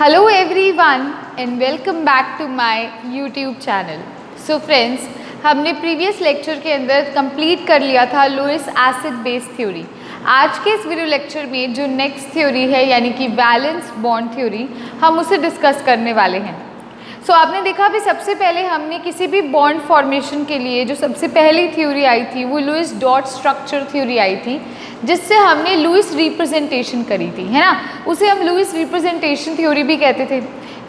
Hello everyone and welcome back to my YouTube channel. So friends, हमने previous lecture के अंदर complete कर लिया था लुईस एसिड बेस थ्योरी। आज के इस वीडियो लेक्चर में जो नेक्स्ट थ्योरी है यानी कि वैलेंस बॉन्ड थ्योरी, हम उसे डिस्कस करने वाले हैं। सो आपने देखा अभी सबसे पहले हमने किसी भी बॉन्ड फॉर्मेशन के लिए जो सबसे पहली थ्योरी आई थी वो लुईस डॉट स्ट्रक्चर थ्योरी आई थी, जिससे हमने लुईस रिप्रेजेंटेशन करी थी, है ना। उसे हम लुईस रिप्रेजेंटेशन थ्योरी भी कहते थे।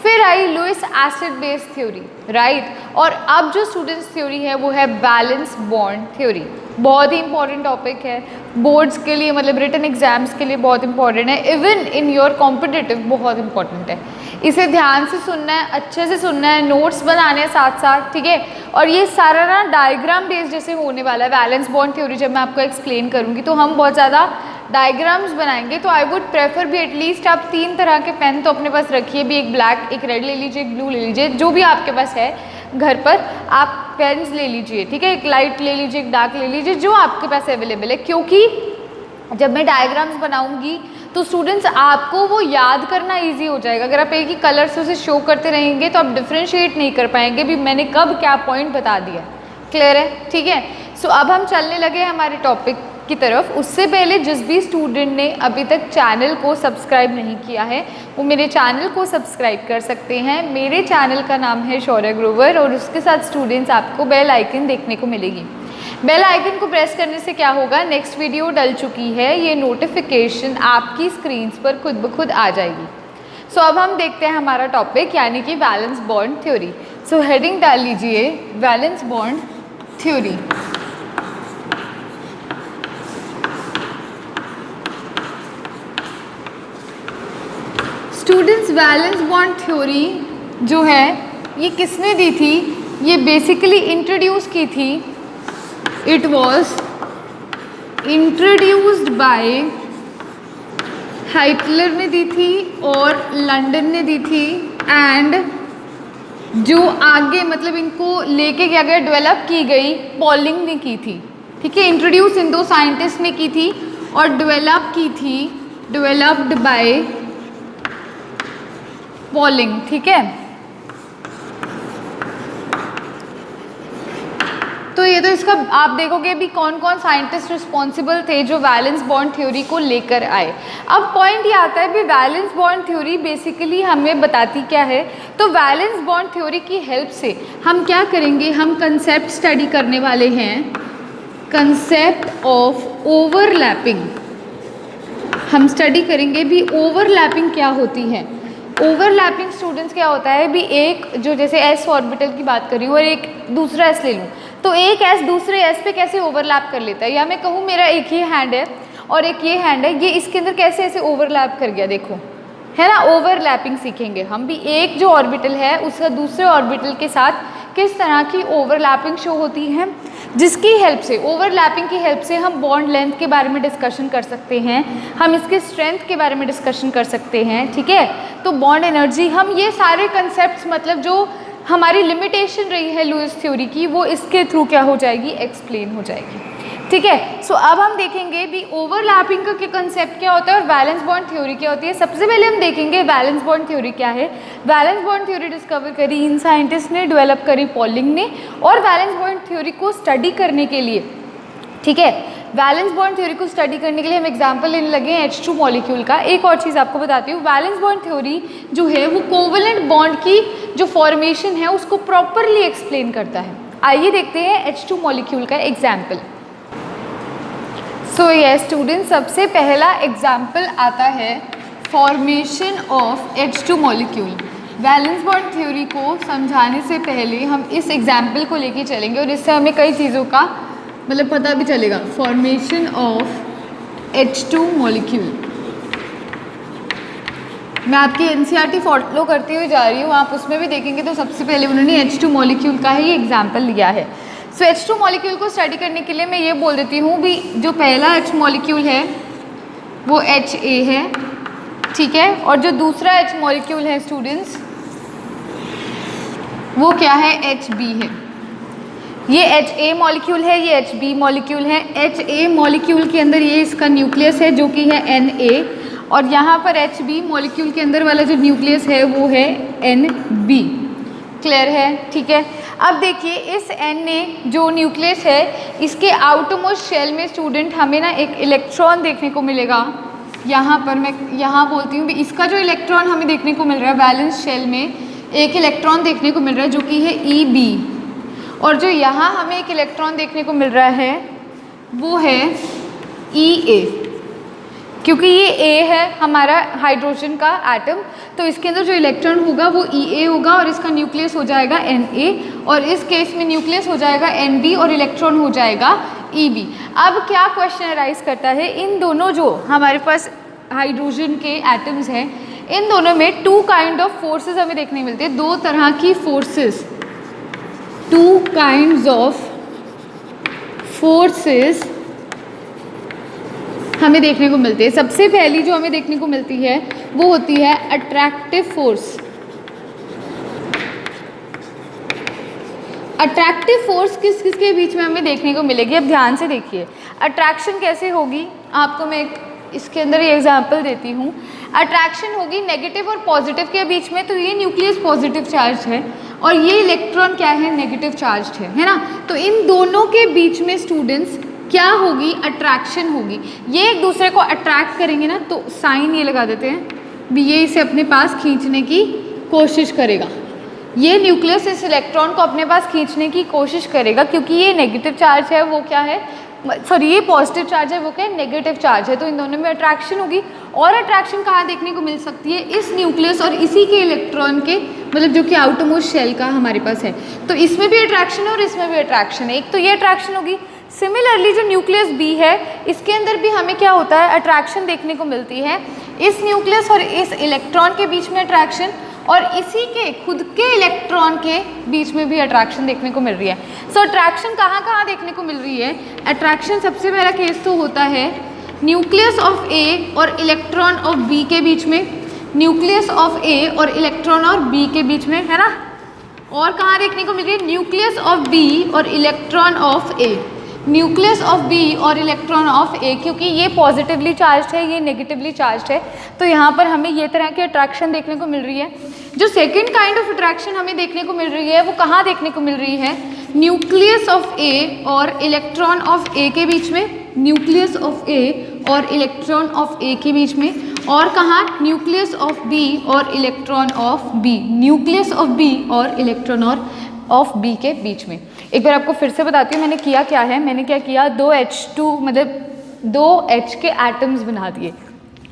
फिर आई Lewis acid base theory, right. और अब जो स्टूडेंट्स थ्योरी है वो है वैलेंस बॉन्ड थ्योरी। बहुत ही इंपॉर्टेंट टॉपिक है बोर्ड्स के लिए, मतलब रिटन एग्जाम्स के लिए बहुत इंपॉर्टेंट है, इवन इन योर कॉम्पिटिटिव बहुत इंपॉर्टेंट है। इसे ध्यान से सुनना है, अच्छे से सुनना है, नोट्स बनाने हैं साथ साथ, ठीक है। और ये सारा ना डायग्राम बेस्ड जैसे होने वाला है। वैलेंस बॉन्ड थ्योरी जब मैं आपको एक्सप्लेन करूँगी तो हम बहुत ज़्यादा डायग्राम्स बनाएंगे, तो आई वुड प्रेफर भी एटलीस्ट आप 3 तरह के पेन तो अपने पास रखिए, भी एक ब्लैक, एक रेड ले लीजिए, एक ब्लू ले लीजिए, जो भी आपके पास है घर पर आप पेन्स ले लीजिए, ठीक है। एक लाइट ले लीजिए, एक डार्क ले लीजिए, जो आपके पास अवेलेबल है, क्योंकि जब मैं डायग्राम्स बनाऊंगी तो स्टूडेंट्स आपको वो याद करना इजी हो जाएगा। अगर आप एक ही कलर से उसे शो करते रहेंगे तो आप डिफ्रेंशिएट नहीं कर पाएंगे भी मैंने कब क्या पॉइंट बता दिया। क्लियर है, ठीक है। सो अब हम चलने लगे हमारे टॉपिक की तरफ। उससे पहले जिस भी स्टूडेंट ने अभी तक चैनल को सब्सक्राइब नहीं किया है वो मेरे चैनल को सब्सक्राइब कर सकते हैं। मेरे चैनल का नाम है शौर्य ग्रोवर और उसके साथ स्टूडेंट्स आपको बेल आइकन देखने को मिलेगी। बेल आइकन को प्रेस करने से क्या होगा, नेक्स्ट वीडियो डल चुकी है ये नोटिफिकेशन आपकी स्क्रीन्स पर खुद ब खुद आ जाएगी। सो अब हम देखते हैं हमारा टॉपिक यानी कि valence bond theory. So heading डाल लीजिए valence bond theory. Students, valence bond theory जो है ये किसने दी थी, ये बेसिकली इंट्रोड्यूस की थी, इट वॉज इंट्रोड्यूस्ड बाय हाइटलर ने दी थी और लंदन ने दी थी। एंड जो आगे मतलब इनको लेके क्या गया, डेवलप की गई, पॉलिंग ने की थी, ठीक है। इंट्रोड्यूस इन दो साइंटिस्ट ने की थी और डेवलप की थी, डेवलप्ड बाय पॉलिंग, ठीक है। तो ये तो इसका आप देखोगे भी कौन कौन साइंटिस्ट रिस्पॉन्सिबल थे जो वैलेंस बॉन्ड थ्योरी को लेकर आए। अब पॉइंट ये आता है भी वैलेंस बॉन्ड थ्योरी बेसिकली हमें बताती क्या है। तो वैलेंस बॉन्ड थ्योरी की हेल्प से हम क्या करेंगे, हम कंसेप्ट स्टडी करने वाले हैं, कंसेप्ट ऑफ ओवरलैपिंग। हम स्टडी करेंगे भी ओवरलैपिंग क्या होती है। ओवरलैपिंग स्टूडेंट्स क्या होता है भी, एक जो जैसे एस ऑर्बिटल की बात करी हूँ और एक दूसरा एस ले लूँ तो एक एस दूसरे एस पे कैसे ओवरलैप कर लेता है, या मैं कहूँ मेरा एक ही हैंड है और एक ये हैंड है, ये इसके अंदर कैसे ऐसे ओवरलैप कर गया, देखो, है ना। ओवरलैपिंग सीखेंगे हम भी, एक जो ऑर्बिटल है उसका दूसरे ऑर्बिटल के साथ किस तरह की ओवरलैपिंग शो होती है, जिसकी हेल्प से, ओवरलैपिंग की हेल्प से हम बॉन्ड लेंथ के बारे में डिस्कशन कर सकते हैं, हम इसके स्ट्रेंथ के बारे में डिस्कशन कर सकते हैं, ठीक है। तो बॉन्ड एनर्जी, हम ये सारे कंसेप्ट मतलब जो हमारी लिमिटेशन रही है लुईस थ्योरी की वो इसके थ्रू क्या हो जाएगी, एक्सप्लेन हो जाएगी, ठीक है। सो अब हम देखेंगे भी ओवरलैपिंग का कंसेप्ट क्या होता है और वैलेंस बॉन्ड थ्योरी क्या होती है। सबसे पहले हम देखेंगे वैलेंस बॉन्ड थ्योरी क्या है। वैलेंस बॉन्ड थ्योरी डिस्कवर करी इन साइंटिस्ट ने, डेवलप करी पॉलिंग ने। और वैलेंस बॉन्ड थ्योरी को स्टडी करने के लिए, ठीक है, वैलेंस बॉन्ड थ्योरी को स्टडी करने के लिए हम एग्जांपल लेने लगे हैं H2 मॉलिक्यूल का। एक और चीज़ आपको बताती हूँ, वैलेंस बॉन्ड थ्योरी जो है वो कोवेलेंट बॉन्ड की जो फॉर्मेशन है उसको प्रॉपरली एक्सप्लेन करता है। आइए देखते हैं H2 मॉलिक्यूल का एग्जाम्पल। सो ये स्टूडेंट, सबसे पहला एग्जाम्पल आता है formation of H2 molecule. Valence bond theory को समझाने से पहले हम इस एग्जाम्पल को लेके चलेंगे और इससे हमें कई चीज़ों का मतलब पता भी चलेगा। फॉर्मेशन ऑफ H2 मॉलिक्यूल, मैं आपकी NCERT फॉलो करती हुई जा रही हूँ, आप उसमें भी देखेंगे तो सबसे पहले उन्होंने H2 मॉलिक्यूल का ही एग्जाम्पल लिया है। सो H2 मॉलिक्यूल को स्टडी करने के लिए मैं ये बोल देती हूँ भी जो पहला H मॉलिक्यूल है वो HA है, ठीक है। और जो दूसरा H मॉलिक्यूल है स्टूडेंट्स वो क्या है, HB है। ये HA मॉलिक्यूल है, ये HB मॉलिक्यूल है। HA मॉलिक्यूल के अंदर ये इसका न्यूक्लियस है जो कि है Na और यहाँ पर Hb मॉलिक्यूल के अंदर वाला जो न्यूक्लियस है वो है Nb। क्लियर है? ठीक है। अब देखिए इस Na जो न्यूक्लियस है इसके आउटरमोस्ट शेल में स्टूडेंट हमें ना एक इलेक्ट्रॉन देखने को मिलेगा। यहाँ पर मैं यहाँ बोलती हूँ इसका जो इलेक्ट्रॉन हमें देखने को मिल रहा है वैलेंस शेल में एक इलेक्ट्रॉन देखने को मिल रहा है जो कि है Eb, और जो यहाँ हमें एक इलेक्ट्रॉन देखने को मिल रहा है वो है Ea। क्योंकि ये A है हमारा हाइड्रोजन का एटम, तो इसके अंदर जो इलेक्ट्रॉन होगा वो Ea होगा और इसका न्यूक्लियस हो जाएगा Na, और इस केस में न्यूक्लियस हो जाएगा Nb और इलेक्ट्रॉन हो जाएगा Eb। अब क्या क्वेश्चन अराइज करता है, इन दोनों जो हमारे पास हाइड्रोजन के एटम्स हैं इन दोनों में टू काइंड ऑफ फोर्सेस हमें देखने मिलते हैं, दो तरह की forces, two kinds of forces हमें देखने को मिलते हैं। सबसे पहली जो हमें देखने को मिलती है वो होती है अट्रैक्टिव फोर्स। अट्रैक्टिव फोर्स किस किस के बीच में हमें देखने को मिलेगी? अब ध्यान से देखिए अट्रैक्शन कैसे होगी, आपको मैं इसके अंदर ये एग्जांपल देती हूँ। अट्रैक्शन होगी नेगेटिव और पॉजिटिव के बीच में, तो ये न्यूक्लियस पॉजिटिव चार्ज है और ये इलेक्ट्रॉन क्या है, नेगेटिव चार्ज है ना। तो इन दोनों के बीच में स्टूडेंट्स क्या होगी, अट्रैक्शन होगी। ये एक दूसरे को अट्रैक्ट करेंगे ना, तो साइन ये लगा देते हैं भी, ये इसे अपने पास खींचने की कोशिश करेगा, ये न्यूक्लियस इस इलेक्ट्रॉन को अपने पास खींचने की कोशिश करेगा, क्योंकि ये नेगेटिव चार्ज है वो क्या है, सॉरी ये पॉजिटिव चार्ज है वो क्या है, नेगेटिव चार्ज है। तो इन दोनों में अट्रैक्शन होगी। और अट्रैक्शन कहाँ देखने को मिल सकती है, इस न्यूक्लियस और इसी के इलेक्ट्रॉन के, मतलब जो कि आउटरमोस्ट शेल का हमारे पास है, तो इसमें भी अट्रैक्शन है और इसमें भी अट्रैक्शन है। एक तो ये अट्रैक्शन होगी। सिमिलरली जो न्यूक्लियस बी है इसके अंदर भी हमें क्या होता है, अट्रैक्शन देखने को मिलती है। इस न्यूक्लियस और इस इलेक्ट्रॉन के बीच में अट्रैक्शन, और इसी के खुद के इलेक्ट्रॉन के बीच में भी अट्रैक्शन देखने को मिल रही है। सो अट्रैक्शन कहाँ कहाँ देखने को मिल रही है? अट्रैक्शन सबसे पहला केस तो होता है न्यूक्लियस ऑफ ए और इलेक्ट्रॉन ऑफ बी के बीच में, न्यूक्लियस ऑफ ए और इलेक्ट्रॉन और बी के बीच में, है ना। और कहाँ देखने को मिल रही है, न्यूक्लियस ऑफ बी और electron of A, nucleus of B और इलेक्ट्रॉन ऑफ ए, क्योंकि ये पॉजिटिवली चार्ज है ये नेगेटिवली चार्ज है, तो यहाँ पर हमें ये तरह की अट्रैक्शन देखने को मिल रही है। जो सेकंड काइंड ऑफ अट्रैक्शन हमें देखने को मिल रही है वो कहाँ देखने को मिल रही है, न्यूक्लियस ऑफ ए और इलेक्ट्रॉन ऑफ ए के बीच में, न्यूक्लियस ऑफ ए और इलेक्ट्रॉन ऑफ ए के बीच में, और कहाँ, न्यूक्लियस ऑफ बी और electron of B, nucleus of B और इलेक्ट्रॉन ऑफ बी के बीच में। एक बार आपको फिर से बताती हूँ मैंने किया क्या है। मैंने क्या किया, दो H2 मतलब दो H के एटम्स बना दिए,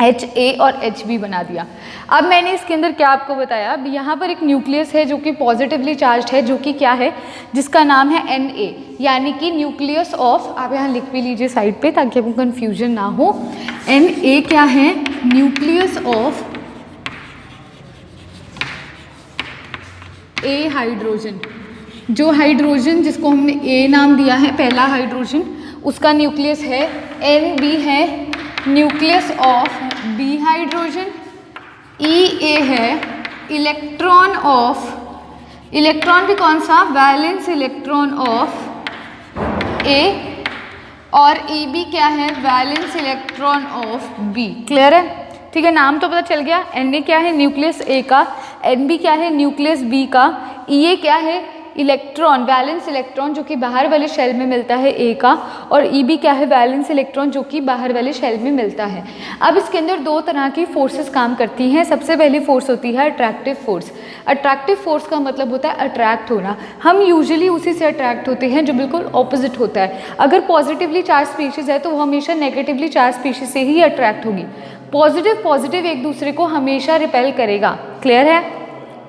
HA और HB बना दिया। अब मैंने इसके अंदर क्या आपको बताया, अब यहाँ पर एक न्यूक्लियस है जो कि पॉजिटिवली चार्ज है, जो कि क्या है, जिसका नाम है Na, यानी कि न्यूक्लियस ऑफ, आप यहाँ लिख भी लीजिए साइड पे ताकि आपको कन्फ्यूजन ना हो। Na क्या है, न्यूक्लियस ऑफ ए हाइड्रोजन, जो हाइड्रोजन जिसको हमने ए नाम दिया है पहला हाइड्रोजन, उसका न्यूक्लियस है Nb है nucleus of B hydrogen, Ea है इलेक्ट्रॉन ऑफ, इलेक्ट्रॉन भी कौन सा, वैलेंस इलेक्ट्रॉन ऑफ ए, और Eb क्या है, valence electron of B. Clear है? ठीक है, नाम तो पता चल गया। Na क्या है, न्यूक्लियस ए का, Nb क्या है, न्यूक्लियस बी का, Ea क्या है, इलेक्ट्रॉन, वैलेंस इलेक्ट्रॉन जो कि बाहर वाले शेल में मिलता है ए का, और Eb क्या है, वैलेंस इलेक्ट्रॉन जो कि बाहर वाले शेल में मिलता है। अब इसके अंदर दो तरह की फोर्सेस काम करती हैं। सबसे पहली फोर्स होती है अट्रैक्टिव फोर्स। अट्रैक्टिव फोर्स का मतलब होता है अट्रैक्ट होना। हम यूजुअली उसी से अट्रैक्ट होते हैं जो बिल्कुल ऑपोजिट होता है। अगर पॉजिटिवली चार्ज स्पीशीज़ है तो वो हमेशा नेगेटिवली चार्ज स्पीशीज से ही अट्रैक्ट होगी। पॉजिटिव एक दूसरे को हमेशा रिपेल करेगा। क्लियर है?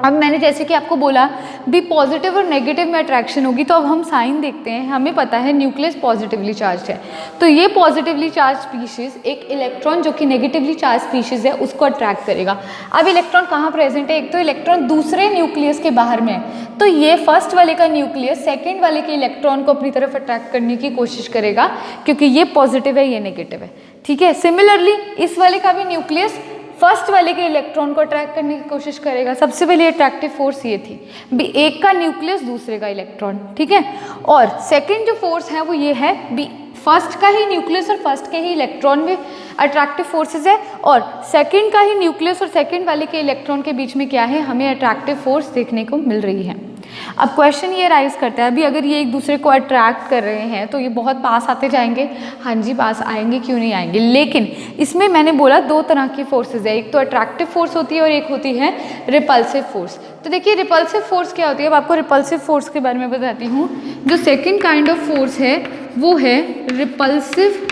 अब मैंने जैसे कि आपको बोला भी पॉजिटिव और नेगेटिव में अट्रैक्शन होगी, तो अब हम साइन देखते हैं। हमें पता है न्यूक्लियस पॉजिटिवली चार्ज है, तो ये पॉजिटिवली चार्ज स्पीशीज़ एक इलेक्ट्रॉन जो कि नेगेटिवली चार्ज स्पीशीज़ है उसको अट्रैक्ट करेगा। अब इलेक्ट्रॉन कहाँ प्रेजेंट है, एक तो इलेक्ट्रॉन दूसरे न्यूक्लियस के बाहर में है, तो ये फर्स्ट वाले का न्यूक्लियस सेकेंड वाले के इलेक्ट्रॉन को अपनी तरफ अट्रैक्ट करने की कोशिश करेगा, क्योंकि ये पॉजिटिव है ये नेगेटिव है। ठीक है, सिमिलरली इस वाले का भी न्यूक्लियस फर्स्ट वाले के इलेक्ट्रॉन को अट्रैक्ट करने की कोशिश करेगा। सबसे पहले अट्रैक्टिव फोर्स ये थी भी एक का न्यूक्लियस दूसरे का इलेक्ट्रॉन। ठीक है, और सेकंड जो फोर्स है वो ये है भी फर्स्ट का ही न्यूक्लियस और फर्स्ट के ही इलेक्ट्रॉन में अट्रैक्टिव फोर्सेस है, और सेकंड का ही न्यूक्लियस और सेकंड वाले के इलेक्ट्रॉन के बीच में क्या है, हमें अट्रैक्टिव फोर्स देखने को मिल रही है। अब क्वेश्चन ये राइज करता है, अभी अगर ये एक दूसरे को अट्रैक्ट कर रहे हैं तो ये बहुत पास आते जाएंगे, हाँ जी पास आएंगे, क्यों नहीं आएंगे। लेकिन इसमें मैंने बोला दो तरह की फोर्सेज है, एक तो अट्रैक्टिव फोर्स होती है और एक होती है रिपल्सिव फोर्स। तो देखिए रिपल्सिव फोर्स क्या होती है, अब आपको रिपल्सिव फोर्स के बारे में बताती हूँ। जो सेकेंड काइंड ऑफ फोर्स है वो है रिपल्सिव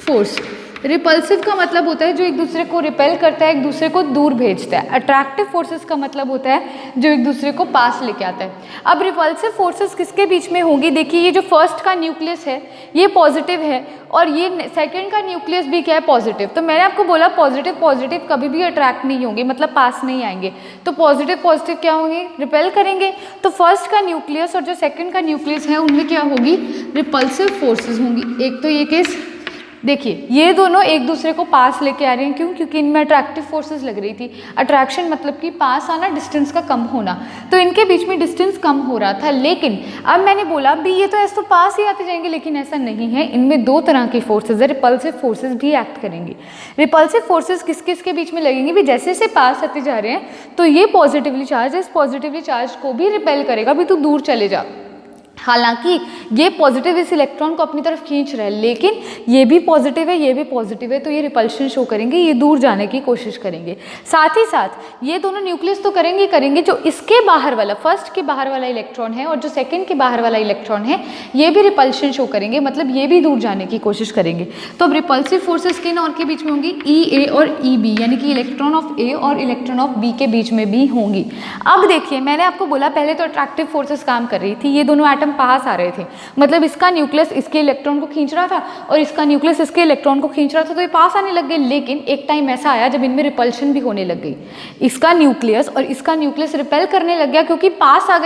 फोर्स। रिपल्सिव का मतलब होता है जो एक दूसरे को रिपेल करता है, एक दूसरे को दूर भेजता है। अट्रैक्टिव फोर्सेस का मतलब होता है जो एक दूसरे को पास लेके आता है। अब रिपल्सिव फोर्सेस किसके बीच में होंगी, देखिए ये जो फर्स्ट का न्यूक्लियस है ये पॉजिटिव है और ये सेकंड का न्यूक्लियस भी क्या है, पॉजिटिव। तो मैंने आपको बोला पॉजिटिव पॉजिटिव कभी भी अट्रैक्ट नहीं होंगे, मतलब पास नहीं आएंगे। तो पॉजिटिव पॉजिटिव क्या होंगे, रिपेल करेंगे। तो फर्स्ट का न्यूक्लियस और जो सेकंड का न्यूक्लियस है उनमें क्या होगी, रिपल्सिव फोर्सेज होंगी। एक तो ये केस देखिए, ये दोनों एक दूसरे को पास लेके आ रहे हैं, क्यों, क्योंकि इनमें अट्रैक्टिव फोर्सेस लग रही थी। अट्रैक्शन मतलब कि पास आना, डिस्टेंस का कम होना, तो इनके बीच में डिस्टेंस कम हो रहा था। लेकिन अब मैंने बोला भी ये तो ऐसे तो पास ही आते जाएंगे, लेकिन ऐसा नहीं है, इनमें दो तरह की फोर्सेज है, रिपल्सिव फोर्सेज भी एक्ट करेंगी। रिपल्सिव फोर्सेज किस किस के बीच में लगेंगी भी, जैसे जैसे पास आते जा रहे हैं तो ये पॉजिटिवली चार्ज है, इस पॉजिटिवली चार्ज को भी रिपेल करेगा भी, तू दूर चले जा। हालांकि ये पॉजिटिव इस इलेक्ट्रॉन को अपनी तरफ खींच रहा है, लेकिन ये भी पॉजिटिव है, ये भी पॉजिटिव है, तो ये रिपल्शन शो करेंगे, ये दूर जाने की कोशिश करेंगे। साथ ही साथ ये दोनों न्यूक्लियस तो करेंगे, जो इसके बाहर वाला, फर्स्ट के बाहर वाला इलेक्ट्रॉन है और जो सेकंड के बाहर वाला इलेक्ट्रॉन है, ये भी रिपल्शन शो करेंगे, मतलब ये भी दूर जाने की कोशिश करेंगे। तो अब रिपल्सिव फोर्सेस किन और के बीच में होंगी, ई ए और ई बी, यानी कि इलेक्ट्रॉन ऑफ ए और इलेक्ट्रॉन ऑफ बी के बीच में भी होंगी। अब देखिए मैंने आपको बोला पहले तो अट्रैक्टिव फोर्सेस काम कर रही थी, ये दोनों एटम पास आ रहे थे, मतलब इसका न्यूक्लियस इसके इलेक्ट्रॉन को खींच रहा था और इसका न्यूक्लियस इसके इलेक्ट्रॉन को खींच रहा था, तो ये पास आने लग गए। लेकिन एक टाइम ऐसा आया जब इनमें रिपल्शन भी होने लग गई, इसका न्यूक्लियस और इसका न्यूक्लियस रिपेल करने लग गया, क्योंकि पास आ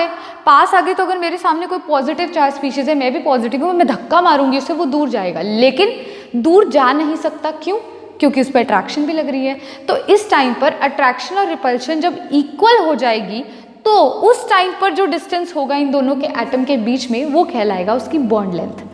गए। तो अगर मेरे सामने कोई पॉजिटिव चार्ज स्पीशीज है, मैं भी पॉजिटिव हूँ, मैं धक्का मारूंगी उससे, वो दूर जाएगा, लेकिन दूर जा नहीं सकता। क्यों, क्योंकि उस पर अट्रैक्शन भी लग रही है। तो इस टाइम पर अट्रैक्शन और रिपल्शन जब इक्वल हो जाएगी तो उस टाइम पर जो डिस्टेंस होगा इन दोनों के एटम के बीच में वो कहलाएगा उसकी बॉन्ड लेंथ।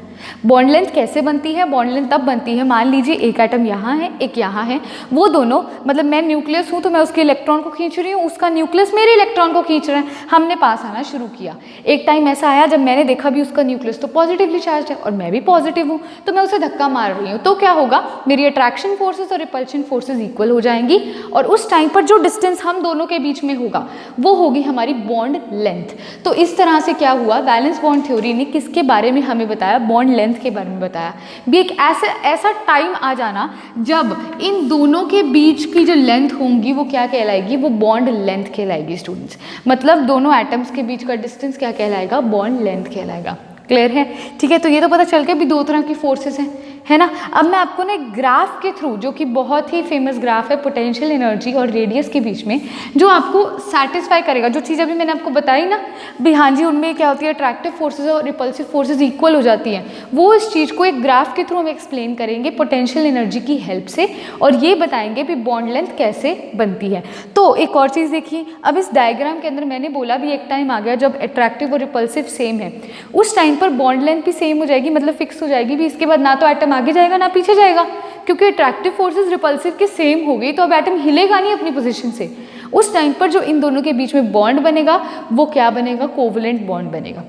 बॉन्ड लेंथ कैसे बनती है, बॉन्ड लेंथ तब बनती है, मान लीजिए एक एटम यहाँ है एक यहाँ है, वो दोनों, मतलब मैं न्यूक्लियस हूँ तो मैं उसके इलेक्ट्रॉन को खींच रही हूँ, उसका न्यूक्लियस मेरे इलेक्ट्रॉन को खींच रहा है, हमने पास आना शुरू किया। एक टाइम ऐसा आया जब मैंने देखा भी उसका न्यूक्लियस तो पॉजिटिवली चार्ज है और मैं भी पॉजिटिव हूँ, तो मैं उसे धक्का मार रही हूँ, तो क्या होगा, मेरी अट्रैक्शन फोर्सेज और रिपल्शन फोर्सेज इक्वल हो जाएंगी, और उस टाइम पर जो डिस्टेंस हम दोनों के बीच में होगा वो होगी हमारी बॉन्ड लेंथ। तो इस तरह से क्या हुआ, वैलेंस बॉन्ड थ्योरी ने किसके बारे में हमें बताया, बॉन्ड लेंथ के बारे में बताया भी। एक ऐसा टाइम आ जाना जब इन दोनों के बीच की जो लेंथ होंगी वो क्या कहलाएगी, वो बॉन्ड लेंथ कहलाएगी स्टूडेंट्स। मतलब दोनों एटम्स के बीच का डिस्टेंस क्या कहलाएगा, बॉन्ड लेंथ कहलाएगा। क्लियर है, ठीक है। तो ये तो पता चल गया भी दो तरह की फोर्सेस हैं, है ना। अब मैं आपको ना एक ग्राफ के थ्रू, जो कि बहुत ही फेमस ग्राफ है पोटेंशियल एनर्जी और रेडियस के बीच में, जो आपको सेटिस्फाई करेगा, जो चीज़ अभी मैंने आपको बताई ना भी, हाँ जी उनमें क्या होती है, अट्रैक्टिव फोर्सेज और रिपल्सिव फोर्सेज इक्वल हो जाती हैं, वो इस चीज़ को एक ग्राफ के थ्रू हम एक्सप्लेन करेंगे पोटेंशियल एनर्जी की हेल्प से, और ये बताएंगे भी बॉन्ड लेंथ कैसे बनती है। तो एक और चीज़ देखिए, अब इस डायग्राम के अंदर मैंने बोला भी एक टाइम आ गया जब अट्रैक्टिव और रिपल्सिव सेम है, उस टाइम पर बॉन्ड लेंथ भी सेम हो जाएगी, मतलब फिक्स हो जाएगी भी। इसके बाद ना तो एटम आगे जाएगा ना पीछे जाएगा, क्योंकि अट्रैक्टिव फोर्सेस रिपल्सिव के सेम हो गई, तो अब एटम हिलेगा नहीं अपनी पोजीशन से। उस टाइम पर जो इन दोनों के बीच में बॉन्ड बनेगा वो क्या बनेगा, कोवलेंट बॉन्ड बनेगा।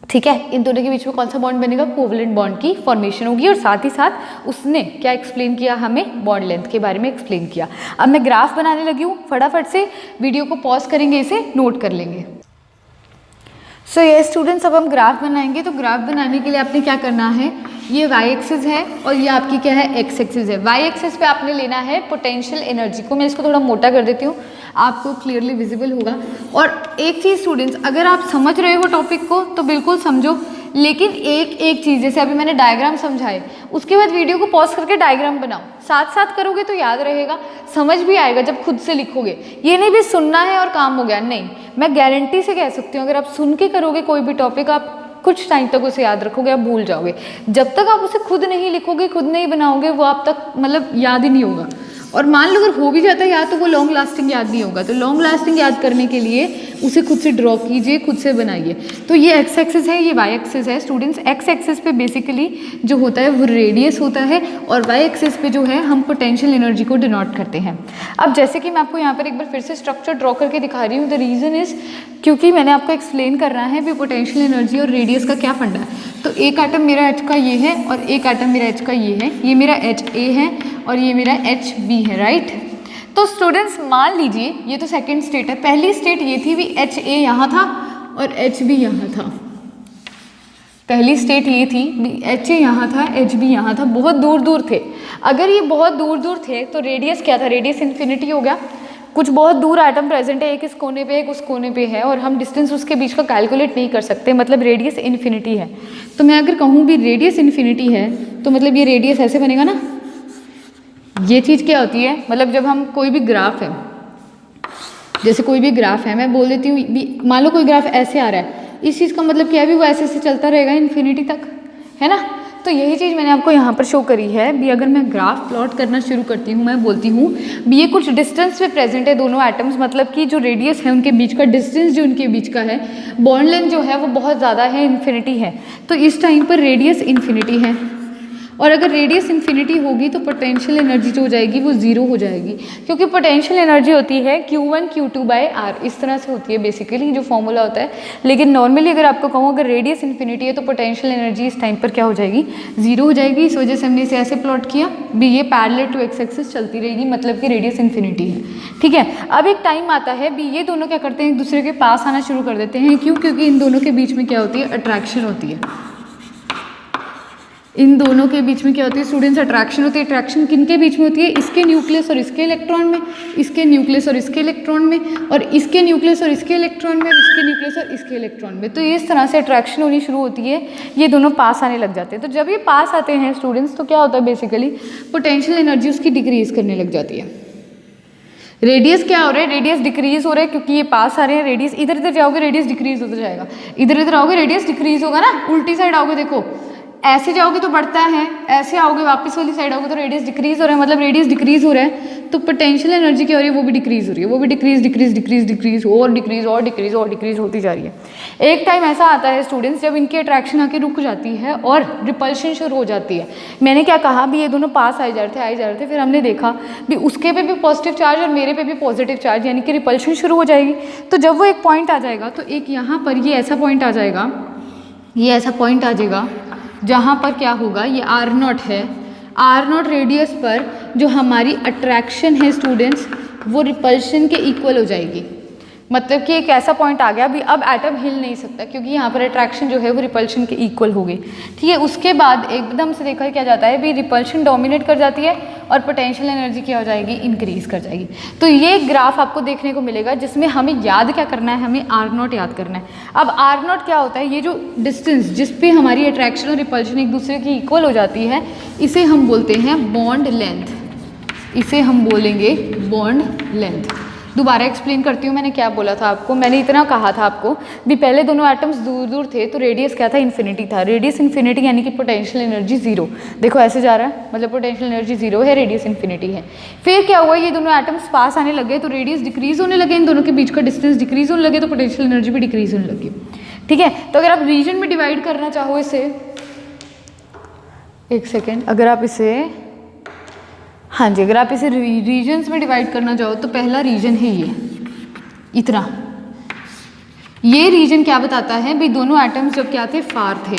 ठीक है, इन दोनों के बीच में कौन सा बॉन्ड बनेगा, कोवलेंट बॉन्ड की फॉर्मेशन होगी। और साथ ही साथ उसने क्या एक्सप्लेन किया, हमें बॉन्ड लेंथ के बारे में एक्सप्लेन किया। अब मैं ग्राफ बनाने लगी हूँ, फटाफट से वीडियो को पॉज करेंगे, इसे नोट कर लेंगे। सो ये स्टूडेंट्स, अब हम ग्राफ बनाएंगे। तो ग्राफ बनाने के लिए आपने क्या करना है, ये वाई एक्सिस है और ये आपकी क्या है, एक्स एक्सिस है। वाई एक्सिस पे आपने लेना है पोटेंशियल एनर्जी को। मैं इसको थोड़ा मोटा कर देती हूँ, आपको क्लियरली विजिबल होगा। और एक चीज़ स्टूडेंट्स, अगर आप समझ रहे हो टॉपिक को तो बिल्कुल समझो, लेकिन एक चीज़, जैसे अभी मैंने डायग्राम समझाए, उसके बाद वीडियो को पॉज करके डायग्राम बनाओ। साथ साथ करोगे तो याद रहेगा, समझ भी आएगा जब खुद से लिखोगे। ये नहीं भी सुनना है और काम हो गया, नहीं, मैं गारंटी से कह सकती हूँ अगर आप सुन के करोगे कोई भी टॉपिक, आप कुछ टाइम तक उसे याद रखोगे, आप भूल जाओगे। जब तक आप उसे खुद नहीं लिखोगे, खुद नहीं बनाओगे, वो आप तक मतलब याद ही नहीं होगा। और मान लो अगर हो भी जाता है याद, तो वो लॉन्ग लास्टिंग याद नहीं होगा। तो लॉन्ग लास्टिंग याद करने के लिए उसे खुद से ड्रॉ कीजिए, खुद से बनाइए। तो ये एक्स एक्सिस है, ये वाई एक्सिस है स्टूडेंट्स। एक्स एक्सिस पे बेसिकली जो होता है वो रेडियस होता है और वाई एक्सिस पे जो है हम पोटेंशियल एनर्जी को डिनोट करते हैं। अब जैसे कि मैं आपको यहाँ पर एक बार फिर से स्ट्रक्चर ड्रॉ करके दिखा रही हूँ, द रीज़न इज़ क्योंकि मैंने आपको एक्सप्लेन करना है भी पोटेंशियल एनर्जी और रेडियस का क्या फंडा है। तो एक एटम मेरा एच का ये है और एक एटम मेरा एच का ये है, ये मेरा एच ए है और ये मेरा एच बी है, राइट। तो स्टूडेंट्स मान लीजिए ये तो सेकंड स्टेट है, पहली स्टेट ये थी भी एच ए यहाँ था और एच बी यहाँ था। पहली स्टेट ये थी भी एच ए यहाँ था, एच बी यहाँ था, बहुत दूर दूर थे। अगर ये बहुत दूर दूर थे तो रेडियस क्या था, रेडियस इन्फिनिटी हो गया। कुछ बहुत दूर एटम प्रेजेंट है, एक इस कोने पे एक उस कोने पे है और हम डिस्टेंस उसके बीच का कैलकुलेट नहीं कर सकते, मतलब रेडियस इन्फिनिटी है। तो मैं अगर कहूँ भी रेडियस इन्फिनिटी है तो मतलब ये रेडियस ऐसे बनेगा ना। ये चीज़ क्या होती है, मतलब जब हम कोई भी ग्राफ है, जैसे कोई भी ग्राफ है, मैं बोल देती हूँ मान लो कोई ग्राफ ऐसे आ रहा है, इस चीज़ का मतलब क्या है भी वो ऐसे ऐसे चलता रहेगा इन्फिनिटी तक, है ना। तो यही चीज़ मैंने आपको यहाँ पर शो करी है भी अगर मैं ग्राफ प्लॉट करना शुरू करती हूँ, मैं बोलती हूँ भी ये कुछ डिस्टेंस पे प्रेजेंट है दोनों एटम्स, मतलब कि जो रेडियस है उनके बीच का डिस्टेंस जो उनके बीच का है, बॉन्ड लेंथ जो है वो बहुत ज़्यादा है, इन्फिनिटी है। तो इस टाइम पर रेडियस इन्फिनिटी है और अगर रेडियस इन्फिनिटी होगी तो पोटेंशियल एनर्जी जो हो जाएगी वो ज़ीरो हो जाएगी, क्योंकि पोटेंशियल एनर्जी होती है Q1 Q2 बाय R, इस तरह से होती है बेसिकली जो फॉर्मूला होता है। लेकिन नॉर्मली अगर आपको कहूँ अगर रेडियस इन्फिनिटी है तो पोटेंशियल एनर्जी इस टाइम पर क्या हो जाएगी, ज़ीरो हो जाएगी। इस वजह से हमने इसे ऐसे प्लॉट किया भी ये पैरेलल टू एक्स एक्सिस चलती रहेगी, मतलब कि रेडियस इन्फिनिटी है, ठीक है। अब एक टाइम आता है भी ये दोनों क्या करते हैं, एक दूसरे के पास आना शुरू कर देते हैं। क्यों? क्योंकि इन दोनों के बीच में क्या होती है, अट्रैक्शन होती है। इन दोनों के बीच में क्या होती है स्टूडेंट्स, अट्रैक्शन होती है। अट्रैक्शन किन के बीच में होती है, इसके न्यूक्लियस और इसके इलेक्ट्रॉन में, इसके न्यूक्लियस और इसके इलेक्ट्रॉन में, और इसके न्यूक्लियस और इसके इलेक्ट्रॉन में, और इसके न्यूक्लियस और इसके इलेक्ट्रॉन में। तो इस तरह से अट्रैक्शन होनी शुरू होती है, ये दोनों पास आने लग जाते हैं। तो जब ये पास आते हैं स्टूडेंट्स तो क्या होता है बेसिकली पोटेंशियल एनर्जी उसकी डिक्रीज करने लग जाती है। रेडियस क्या हो रहा है, रेडियस डिक्रीज हो रहा है क्योंकि ये पास आ रहे हैं। रेडियस इधर इधर जाओगे रेडियस डिक्रीज होता जाएगा, इधर इधर आओगे रेडियस डिक्रीज होगा ना। उल्टी साइड आओगे देखो, ऐसे जाओगे तो बढ़ता है, ऐसे आओगे वापस वाली साइड आओगे तो रेडियस डिक्रीज हो रहा है, मतलब रेडियस डिक्रीज हो रहा है। तो पोटेंशियल एनर्जी क्या हो रही है, वो भी डिक्रीज हो रही है, वो भी डिक्रीज डिक्रीज डिक्रीज डिक्रीज और डिक्रीज और डिक्रीज और डिक्रीज होती जा रही है। एक टाइम ऐसा आता है स्टूडेंट्स जब इनकी अट्रैक्शन आके रुक जाती है और रिपल्शन शुरू हो जाती है। मैंने क्या कहा भी ये दोनों पास आए जा रहे थे, फिर हमने देखा भी उसके पे भी पॉजिटिव चार्ज और मेरे पे भी पॉजिटिव चार्ज, यानी कि रिपल्शन शुरू हो जाएगी। तो जब वो एक पॉइंट आ जाएगा तो एक यहाँ पर ये ऐसा पॉइंट आ जाएगा, ये ऐसा पॉइंट आ जाएगा जहाँ पर क्या होगा, ये R0 है, R0 रेडियस पर जो हमारी अट्रैक्शन है स्टूडेंट्स वो रिपल्शन के इक्वल हो जाएगी। मतलब कि एक ऐसा पॉइंट आ गया भी अब एटम हिल नहीं सकता क्योंकि यहाँ पर अट्रैक्शन जो है वो रिपल्शन के इक्वल हो गई, ठीक है। उसके बाद एकदम से देखा क्या जाता है भी रिपल्शन डोमिनेट कर जाती है और पोटेंशियल एनर्जी क्या हो जाएगी, इंक्रीज कर जाएगी। तो ये ग्राफ आपको देखने को मिलेगा जिसमें हमें याद क्या करना है, हमें R0 याद करना है। अब R0 क्या होता है, ये जो डिस्टेंस जिस पे हमारी अट्रैक्शन और रिपल्शन एक दूसरे की इक्वल हो जाती है इसे हम बोलते हैं बॉन्ड लेंथ, इसे हम बोलेंगे बॉन्ड लेंथ। दोबारा एक्सप्लेन करती हूँ मैंने क्या बोला था आपको। मैंने इतना कहा था आपको भी पहले दोनों एटम्स दूर दूर थे तो रेडियस क्या था, इन्फिनिटी था। रेडियस इन्फिनिटी यानी कि पोटेंशियल एनर्जी जीरो, देखो ऐसे जा रहा है मतलब पोटेंशियल एनर्जी जीरो है, रेडियस इन्फिनिटी है। फिर क्या हुआ, ये दोनों एटम्स पास आने लगे तो रेडियस डिक्रीज होने लगे, इन दोनों के बीच का डिस्टेंस डिक्रीज होने लगे तो पोटेंशियल एनर्जी भी डिक्रीज होने लगी, ठीक है। तो अगर आप रीजन में डिवाइड करना चाहो इसे, एक सेकेंड, अगर आप इसे, हाँ जी, अगर आप इसे रीजन्स में डिवाइड करना चाहो तो पहला रीजन है ये इतना। ये रीजन क्या बताता है भी दोनों एटम्स जब क्या थे, फार थे,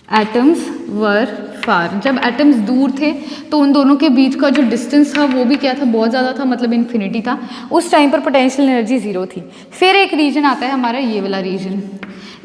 एटम्स वर फार। जब एटम्स दूर थे तो उन दोनों के बीच का जो डिस्टेंस था वो भी क्या था, बहुत ज़्यादा था, मतलब इन्फिनिटी था। उस टाइम पर पोटेंशियल एनर्जी जीरो थी। फिर एक रीजन आता है हमारा ये वाला रीजन।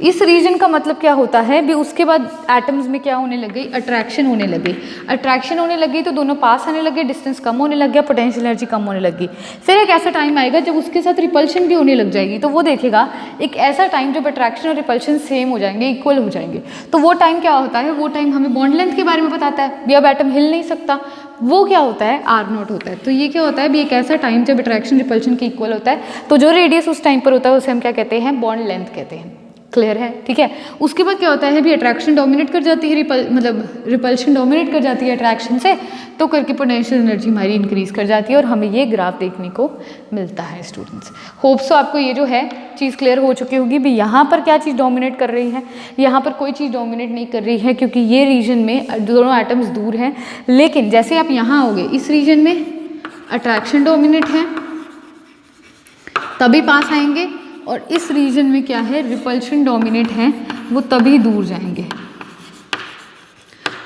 इस रीजन का मतलब क्या होता है भी उसके बाद एटम्स में क्या होने लग गई, अट्रैक्शन होने लगी। अट्रैक्शन होने लगी तो दोनों पास आने लगे, डिस्टेंस कम होने लग गया, पोटेंशियल एनर्जी कम होने लगी। फिर एक ऐसा टाइम आएगा जब उसके साथ रिपल्शन भी होने लग जाएगी, तो वो देखेगा एक ऐसा टाइम जब अट्रैक्शन और रिपल्शन सेम हो जाएंगे, इक्वल हो जाएंगे। तो वो टाइम क्या होता है, वो टाइम हमें बॉन्ड लेंथ के बारे में बताता है भी अब एटम हिल नहीं सकता। वो क्या होता है, R0 होता है। तो ये क्या होता है भी एक ऐसा टाइम जब अट्रैक्शन रिपल्शन के इक्वल होता है, तो जो रेडियस उस टाइम पर होता है उसे हम क्या कहते हैं, बॉन्ड लेंथ कहते हैं। क्लियर है, ठीक है। उसके बाद क्या होता है भी अट्रैक्शन डोमिनेट कर जाती है, मतलब रिपल्शन डोमिनेट कर जाती है अट्रैक्शन से, तो करके पोटेंशियल एनर्जी हमारी इंक्रीज कर जाती है और हमें ये ग्राफ देखने को मिलता है स्टूडेंट्स। होप सो आपको ये जो है चीज़ क्लियर हो चुकी होगी भी यहाँ पर क्या चीज़ डोमिनेट कर रही है, यहाँ पर कोई चीज़ डोमिनेट नहीं कर रही है क्योंकि ये रीजन में दोनों एटम्स दूर हैं। लेकिन जैसे आप यहाँ आओगे इस रीजन में अट्रैक्शन डोमिनेट है तभी पास आएंगे, और इस रीजन में क्या है रिपल्शन डोमिनेट है, वो तभी दूर जाएंगे।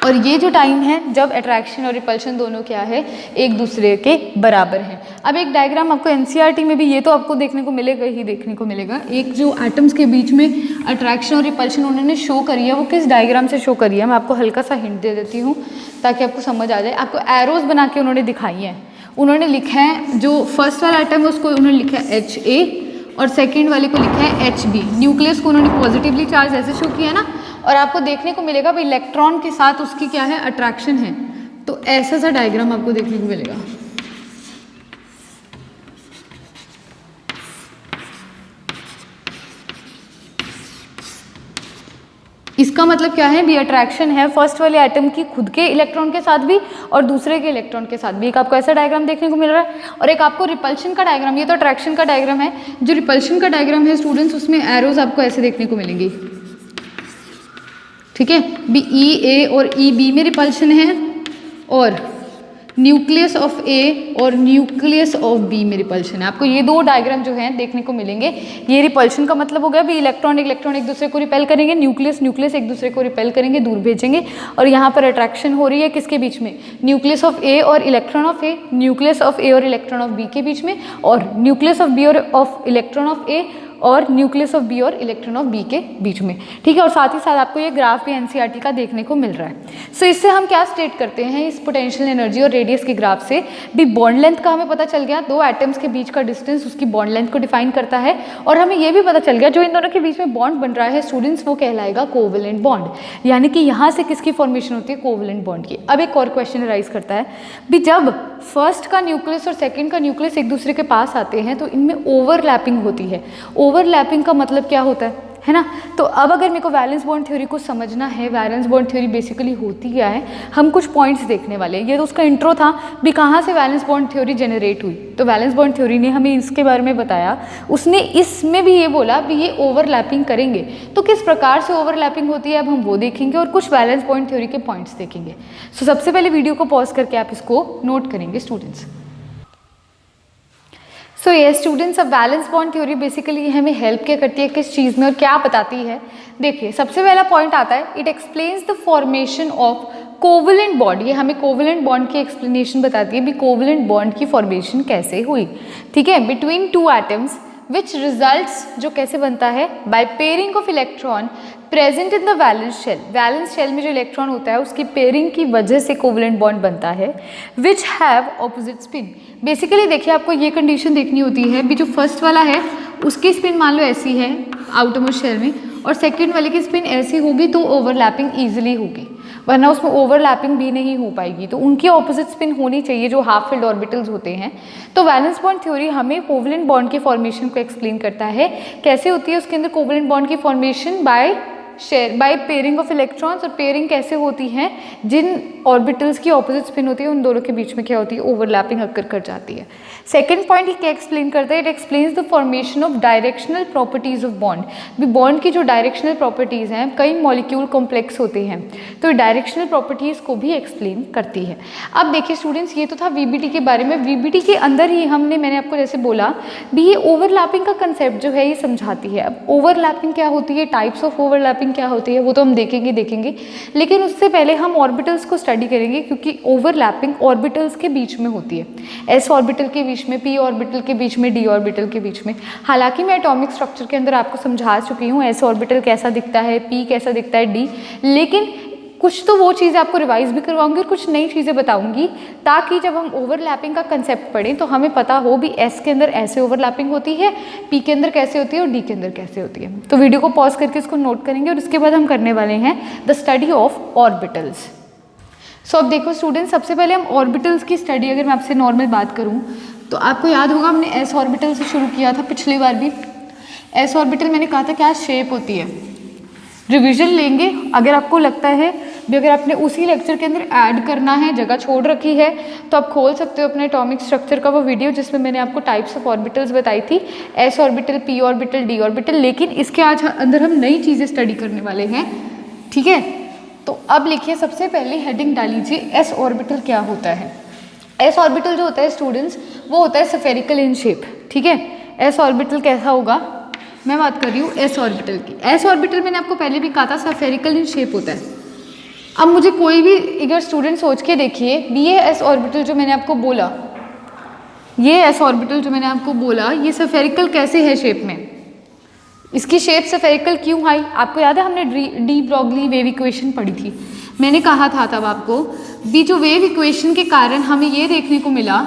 और ये जो टाइम है जब अट्रैक्शन और रिपल्शन दोनों क्या है एक दूसरे के बराबर हैं। अब एक डायग्राम आपको एनसीईआरटी में भी ये तो आपको देखने को मिलेगा ही देखने को मिलेगा, एक जो एटम्स के बीच में अट्रैक्शन और रिपल्शन उन्होंने शो करी है वो किस डायग्राम से शो करी है, मैं आपको हल्का सा हिंट दे देती हूँ ताकि आपको समझ आ जाए। आपको एरोज बना के उन्होंने दिखाई हैं, उन्होंने लिखा है जो फर्स्ट वाला आइटम है उसको उन्होंने लिखा है HA और सेकेंड वाले को लिखा है HB। न्यूक्लियस को उन्होंने पॉजिटिवली चार्ज ऐसे शो किया ना, और आपको देखने को मिलेगा भाई इलेक्ट्रॉन के साथ उसकी क्या है अट्रैक्शन है, तो ऐसा सा डायग्राम आपको देखने को मिलेगा। इसका मतलब क्या है भी अट्रैक्शन है फर्स्ट वाले एटम की खुद के इलेक्ट्रॉन के साथ भी और दूसरे के इलेक्ट्रॉन के साथ भी। एक आपको ऐसा डायग्राम देखने को मिल रहा है और एक आपको रिपल्शन का डायग्राम, ये तो अट्रैक्शन का डायग्राम है। जो रिपल्शन का डायग्राम है स्टूडेंट्स उसमें एरोज आपको ऐसे देखने को मिलेंगी, ठीक है। BEA और EB में रिपल्शन है और न्यूक्लियस ऑफ A और न्यूक्लियस ऑफ B में रिपल्शन है। आपको ये दो डायग्राम जो हैं देखने को मिलेंगे। ये रिपल्शन का मतलब हो गया भी इलेक्ट्रॉन एक दूसरे को रिपेल करेंगे, न्यूक्लियस एक दूसरे को रिपेल करेंगे, दूर भेजेंगे। और यहाँ पर अट्रैक्शन हो रही है किसके बीच में, न्यूक्लियस ऑफ A और electron of A, nucleus of A और इलेक्ट्रॉन ऑफ B के बीच में, और न्यूक्लियस ऑफ B और ऑफ इलेक्ट्रॉन ऑफ A और न्यूक्लियस ऑफ B और इलेक्ट्रॉन ऑफ B के बीच में, ठीक है। और साथ ही साथ आपको ये ग्राफ भी एनसीईआरटी का देखने को मिल रहा है। सो इससे हम क्या स्टेट करते हैं इस पोटेंशियल एनर्जी और रेडियस के ग्राफ से भी बॉन्ड लेंथ का हमें पता चल गया, दो एटम्स के बीच का डिस्टेंस उसकी बॉन्ड लेंथ को डिफाइन करता है। और हमें ये भी पता चल गया जो इन दोनों के बीच में बॉन्ड बन रहा है स्टूडेंट्स वो कहलाएगा कोवेलेंट बॉन्ड, यानी कि यहाँ से किसकी फॉर्मेशन होती है कोवेलेंट बॉन्ड की। अब एक और क्वेश्चन राइज करता है भी जब फर्स्ट का न्यूक्लियस और सेकेंड का न्यूक्लियस एक दूसरे के पास आते हैं तो इनमें ओवरलैपिंग होती है। ओवरलैपिंग का मतलब क्या होता है ना। तो अब अगर मेरे को वैलेंस बॉन्ड थ्योरी को समझना है, वैलेंस बॉन्ड थ्योरी बेसिकली होती क्या है, हम कुछ पॉइंट्स देखने वाले हैं। ये तो उसका इंट्रो था भी कहाँ से वैलेंस बॉन्ड थ्योरी जनरेट हुई, तो वैलेंस बॉन्ड थ्योरी ने हमें इसके बारे में बताया। उसने इसमें भी ये बोला भी ये ओवरलैपिंग करेंगे, तो किस प्रकार से ओवरलैपिंग होती है अब हम वो देखेंगे और कुछ वैलेंस बॉन्ड थ्योरी के पॉइंट्स देखेंगे। सो सबसे पहले वीडियो को पॉज करके आप इसको नोट करेंगे स्टूडेंट्स। सो ये स्टूडेंट्स अब वैलेंस बॉन्ड थ्योरी बेसिकली हमें हेल्प क्या करती है किस चीज़ में और क्या बताती है। देखिए सबसे पहला पॉइंट आता है it explains the formation of covalent bond. ये हमें कोवेलेंट बॉन्ड की एक्सप्लेनेशन बताती है भी कोवेलेंट बॉन्ड की फॉर्मेशन कैसे हुई, ठीक है, between two atoms which results जो कैसे बनता है by pairing of electron present in the valence shell. Valence shell में जो इलेक्ट्रॉन होता है उसकी पेयरिंग की वजह से कोवेलेंट बॉन्ड बनता है which have opposite spin. Basically देखिए आपको ये कंडीशन देखनी होती है भी जो फर्स्ट वाला है उसकी स्पिन मान लो ऐसी है आउटरमोस्ट शेल में और सेकेंड वाले की स्पिन ऐसी होगी तो ओवरलैपिंग ईजिली होगी, वरना उसमें ओवरलैपिंग भी नहीं हो पाएगी। तो उनकी ऑपोजिट स्पिन होनी चाहिए जो हाफ फिल्ड ऑर्बिटल्स होते हैं। तो वैलेंस बॉन्ड थ्योरी हमें कोवेलेंट बॉन्ड की फॉर्मेशन को एक्सप्लेन करता है। कैसे होती है उसके अंदर कोवेलेंट बॉन्ड की formation by pairing of electrons. और पेयरिंग कैसे होती है जिन ऑर्बिटल्स की ऑपोजिट स्पिन होती है उन दोनों के बीच में क्या होती है ओवरलैपिंग अक्कर कर जाती है। सेकेंड पॉइंट ये क्या एक्सप्लेन करता है it explains the formation of directional properties of bond. भी बॉन्ड की जो डायरेक्शनल प्रॉपर्टीज हैं कई मॉलिक्यूल कॉम्प्लेक्स होते हैं तो डायरेक्शनल प्रॉपर्टीज को भी एक्सप्लेन करती है। अब देखिए स्टूडेंट्स ये तो था वीबीटी के बारे में। वीबीटी के अंदर ही मैंने आपको जैसे बोला भी ये ओवरलैपिंग का कंसेप्ट जो है ये समझाती है। अब ओवरलैपिंग क्या होती है, टाइप्स ऑफ ओवरलैपिंग क्या होती है वो तो हम देखेंगे, लेकिन उससे पहले हम ऑर्बिटल्स को स्टडी करेंगे क्योंकि ओवरलैपिंग ऑर्बिटल्स के बीच में होती है। एस ऑर्बिटल के बीच में, पी ऑर्बिटल के बीच में, डी ऑर्बिटल के बीच में। हालांकि मैं एटॉमिक स्ट्रक्चर के अंदर आपको समझा चुकी हूँ एस ऑर्बिटल कैसा दिखता है, पी कैसा दिखता है, डी, लेकिन कुछ तो वो चीज़ें आपको रिवाइज भी करवाऊंगी और कुछ नई चीज़ें बताऊंगी ताकि जब हम ओवरलैपिंग का कंसेप्ट पढ़ें तो हमें पता हो भी एस के अंदर ऐसे ओवरलैपिंग होती है, पी के अंदर कैसे होती है और डी के अंदर कैसे होती है। तो वीडियो को पॉज करके इसको नोट करेंगे और उसके बाद हम करने वाले हैं द स्टडी ऑफ ऑर्बिटल्स। सो अब देखो स्टूडेंट्स सबसे पहले हम ऑर्बिटल्स की स्टडी अगर मैं आपसे नॉर्मल बात करूँ तो आपको याद होगा हमने एस ऑर्बिटल से शुरू किया था पिछली बार भी। एस ऑर्बिटल मैंने कहा था क्या शेप होती है, रिवीजन लेंगे। अगर आपको लगता है भी अगर आपने उसी लेक्चर के अंदर ऐड करना है, जगह छोड़ रखी है, तो आप खोल सकते हो अपने एटॉमिक स्ट्रक्चर का वो वीडियो जिसमें मैंने आपको टाइप्स ऑफ ऑर्बिटल्स बताई थी, S orbital, P orbital, D orbital. लेकिन इसके आज अंदर हम नई चीज़ें स्टडी करने वाले हैं, ठीक है। तो अब लिखिए, सबसे पहले हेडिंग डालीजिए एस ऑर्बिटल क्या होता है। एस ऑर्बिटल जो होता है स्टूडेंट्स, वो होता है स्फेरिकल इन शेप, ठीक है। एस ऑर्बिटल कैसा होगा, मैं बात कर रही हूँ एस ऑर्बिटल की। एस ऑर्बिटल मैंने आपको पहले भी कहा था स्फेरिकल इन शेप होता है। अब मुझे कोई भी अगर स्टूडेंट सोच के देखिए, ये एस ऑर्बिटल जो मैंने आपको बोला, ये एस ऑर्बिटल जो मैंने आपको बोला, ये स्फेरिकल कैसे है शेप में, इसकी शेप स्फेरिकल क्यों आई। आपको याद है हमने डी ब्रॉगली वेव इक्वेशन पढ़ी थी, मैंने कहा था तब आपको भी जो वेव इक्वेशन के कारण हमें ये देखने को मिला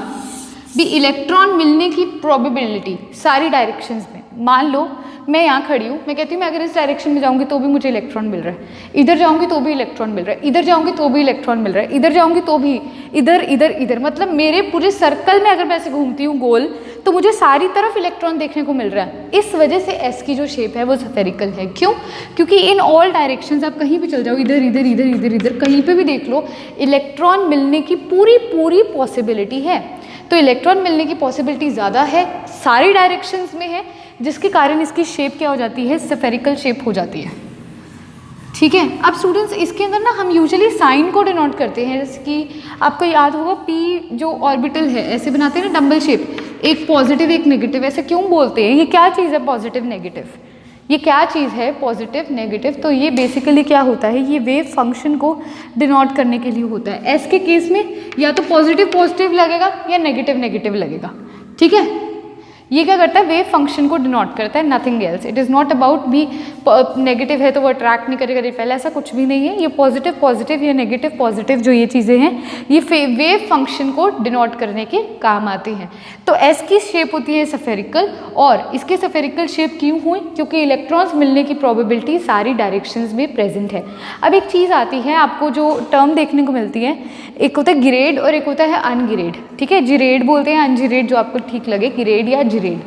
भी इलेक्ट्रॉन मिलने की प्रोबेबिलिटी सारी डायरेक्शंस में। मान लो मैं यहाँ खड़ी हूँ, मैं कहती हूँ मैं अगर इस डायरेक्शन में जाऊँगी तो भी मुझे इलेक्ट्रॉन मिल रहा है, इधर जाऊँगी तो भी इलेक्ट्रॉन मिल रहा है, इधर जाऊँगी तो भी इलेक्ट्रॉन मिल रहा है, इधर जाऊँगी तो भी, इधर इधर इधर, मतलब मेरे पूरे सर्कल में अगर मैं ऐसे घूमती हूँ गोल, तो मुझे सारी तरफ इलेक्ट्रॉन देखने को मिल रहा है। इस वजह से एस की जो शेप है वो स्फेरिकल है। क्यों? क्योंकि इन ऑल डायरेक्शंस, आप कहीं भी चल जाओ, इधर इधर इधर इधर इधर कहीं पे भी देख लो, इलेक्ट्रॉन मिलने की पूरी पूरी पॉसिबिलिटी है। तो इलेक्ट्रॉन मिलने की पॉसिबिलिटी ज़्यादा है, सारी डायरेक्शंस में है, जिसके कारण इसकी शेप क्या हो जाती है, स्फेरिकल शेप हो जाती है, ठीक है। अब स्टूडेंट्स इसके अंदर ना हम यूजुअली साइन को डिनोट करते हैं, जैसे कि आपको याद होगा पी जो ऑर्बिटल है ऐसे बनाते हैं ना डबल शेप, एक पॉजिटिव एक नेगेटिव, ऐसे क्यों बोलते हैं, ये क्या चीज़ है पॉजिटिव नेगेटिव, ये क्या चीज़ है पॉजिटिव नेगेटिव। तो ये बेसिकली क्या होता है, ये वेव फंक्शन को डिनोट करने के लिए होता है। एस के केस में या तो पॉजिटिव पॉजिटिव लगेगा या नेगेटिव नेगेटिव लगेगा, ठीक है। ये क्या करता है, वेव फंक्शन को डिनोट करता है, nothing else. It is not about भी नेगेटिव है तो वो अट्रैक्ट नहीं करेगा रिपेल, ऐसा कुछ भी नहीं है। ये पॉजिटिव पॉजिटिव या नेगेटिव पॉजिटिव जो ये चीज़ें हैं, ये वेव फंक्शन को डिनोट करने के काम आती हैं। तो एस की शेप होती है स्फेरिकल, और इसकी स्फेरिकल शेप क्यों हुई, क्योंकि इलेक्ट्रॉन्स मिलने की प्रोबेबिलिटी सारी डायरेक्शंस में प्रेजेंट है। अब एक चीज़ आती है, आपको जो टर्म देखने को मिलती है, एक होता है गिरेड और एक होता है अनगिरेड, ठीक है। जिरेड बोलते हैं, अनजिरेड जो आपको ठीक लगे, गिरेड या जिरेड,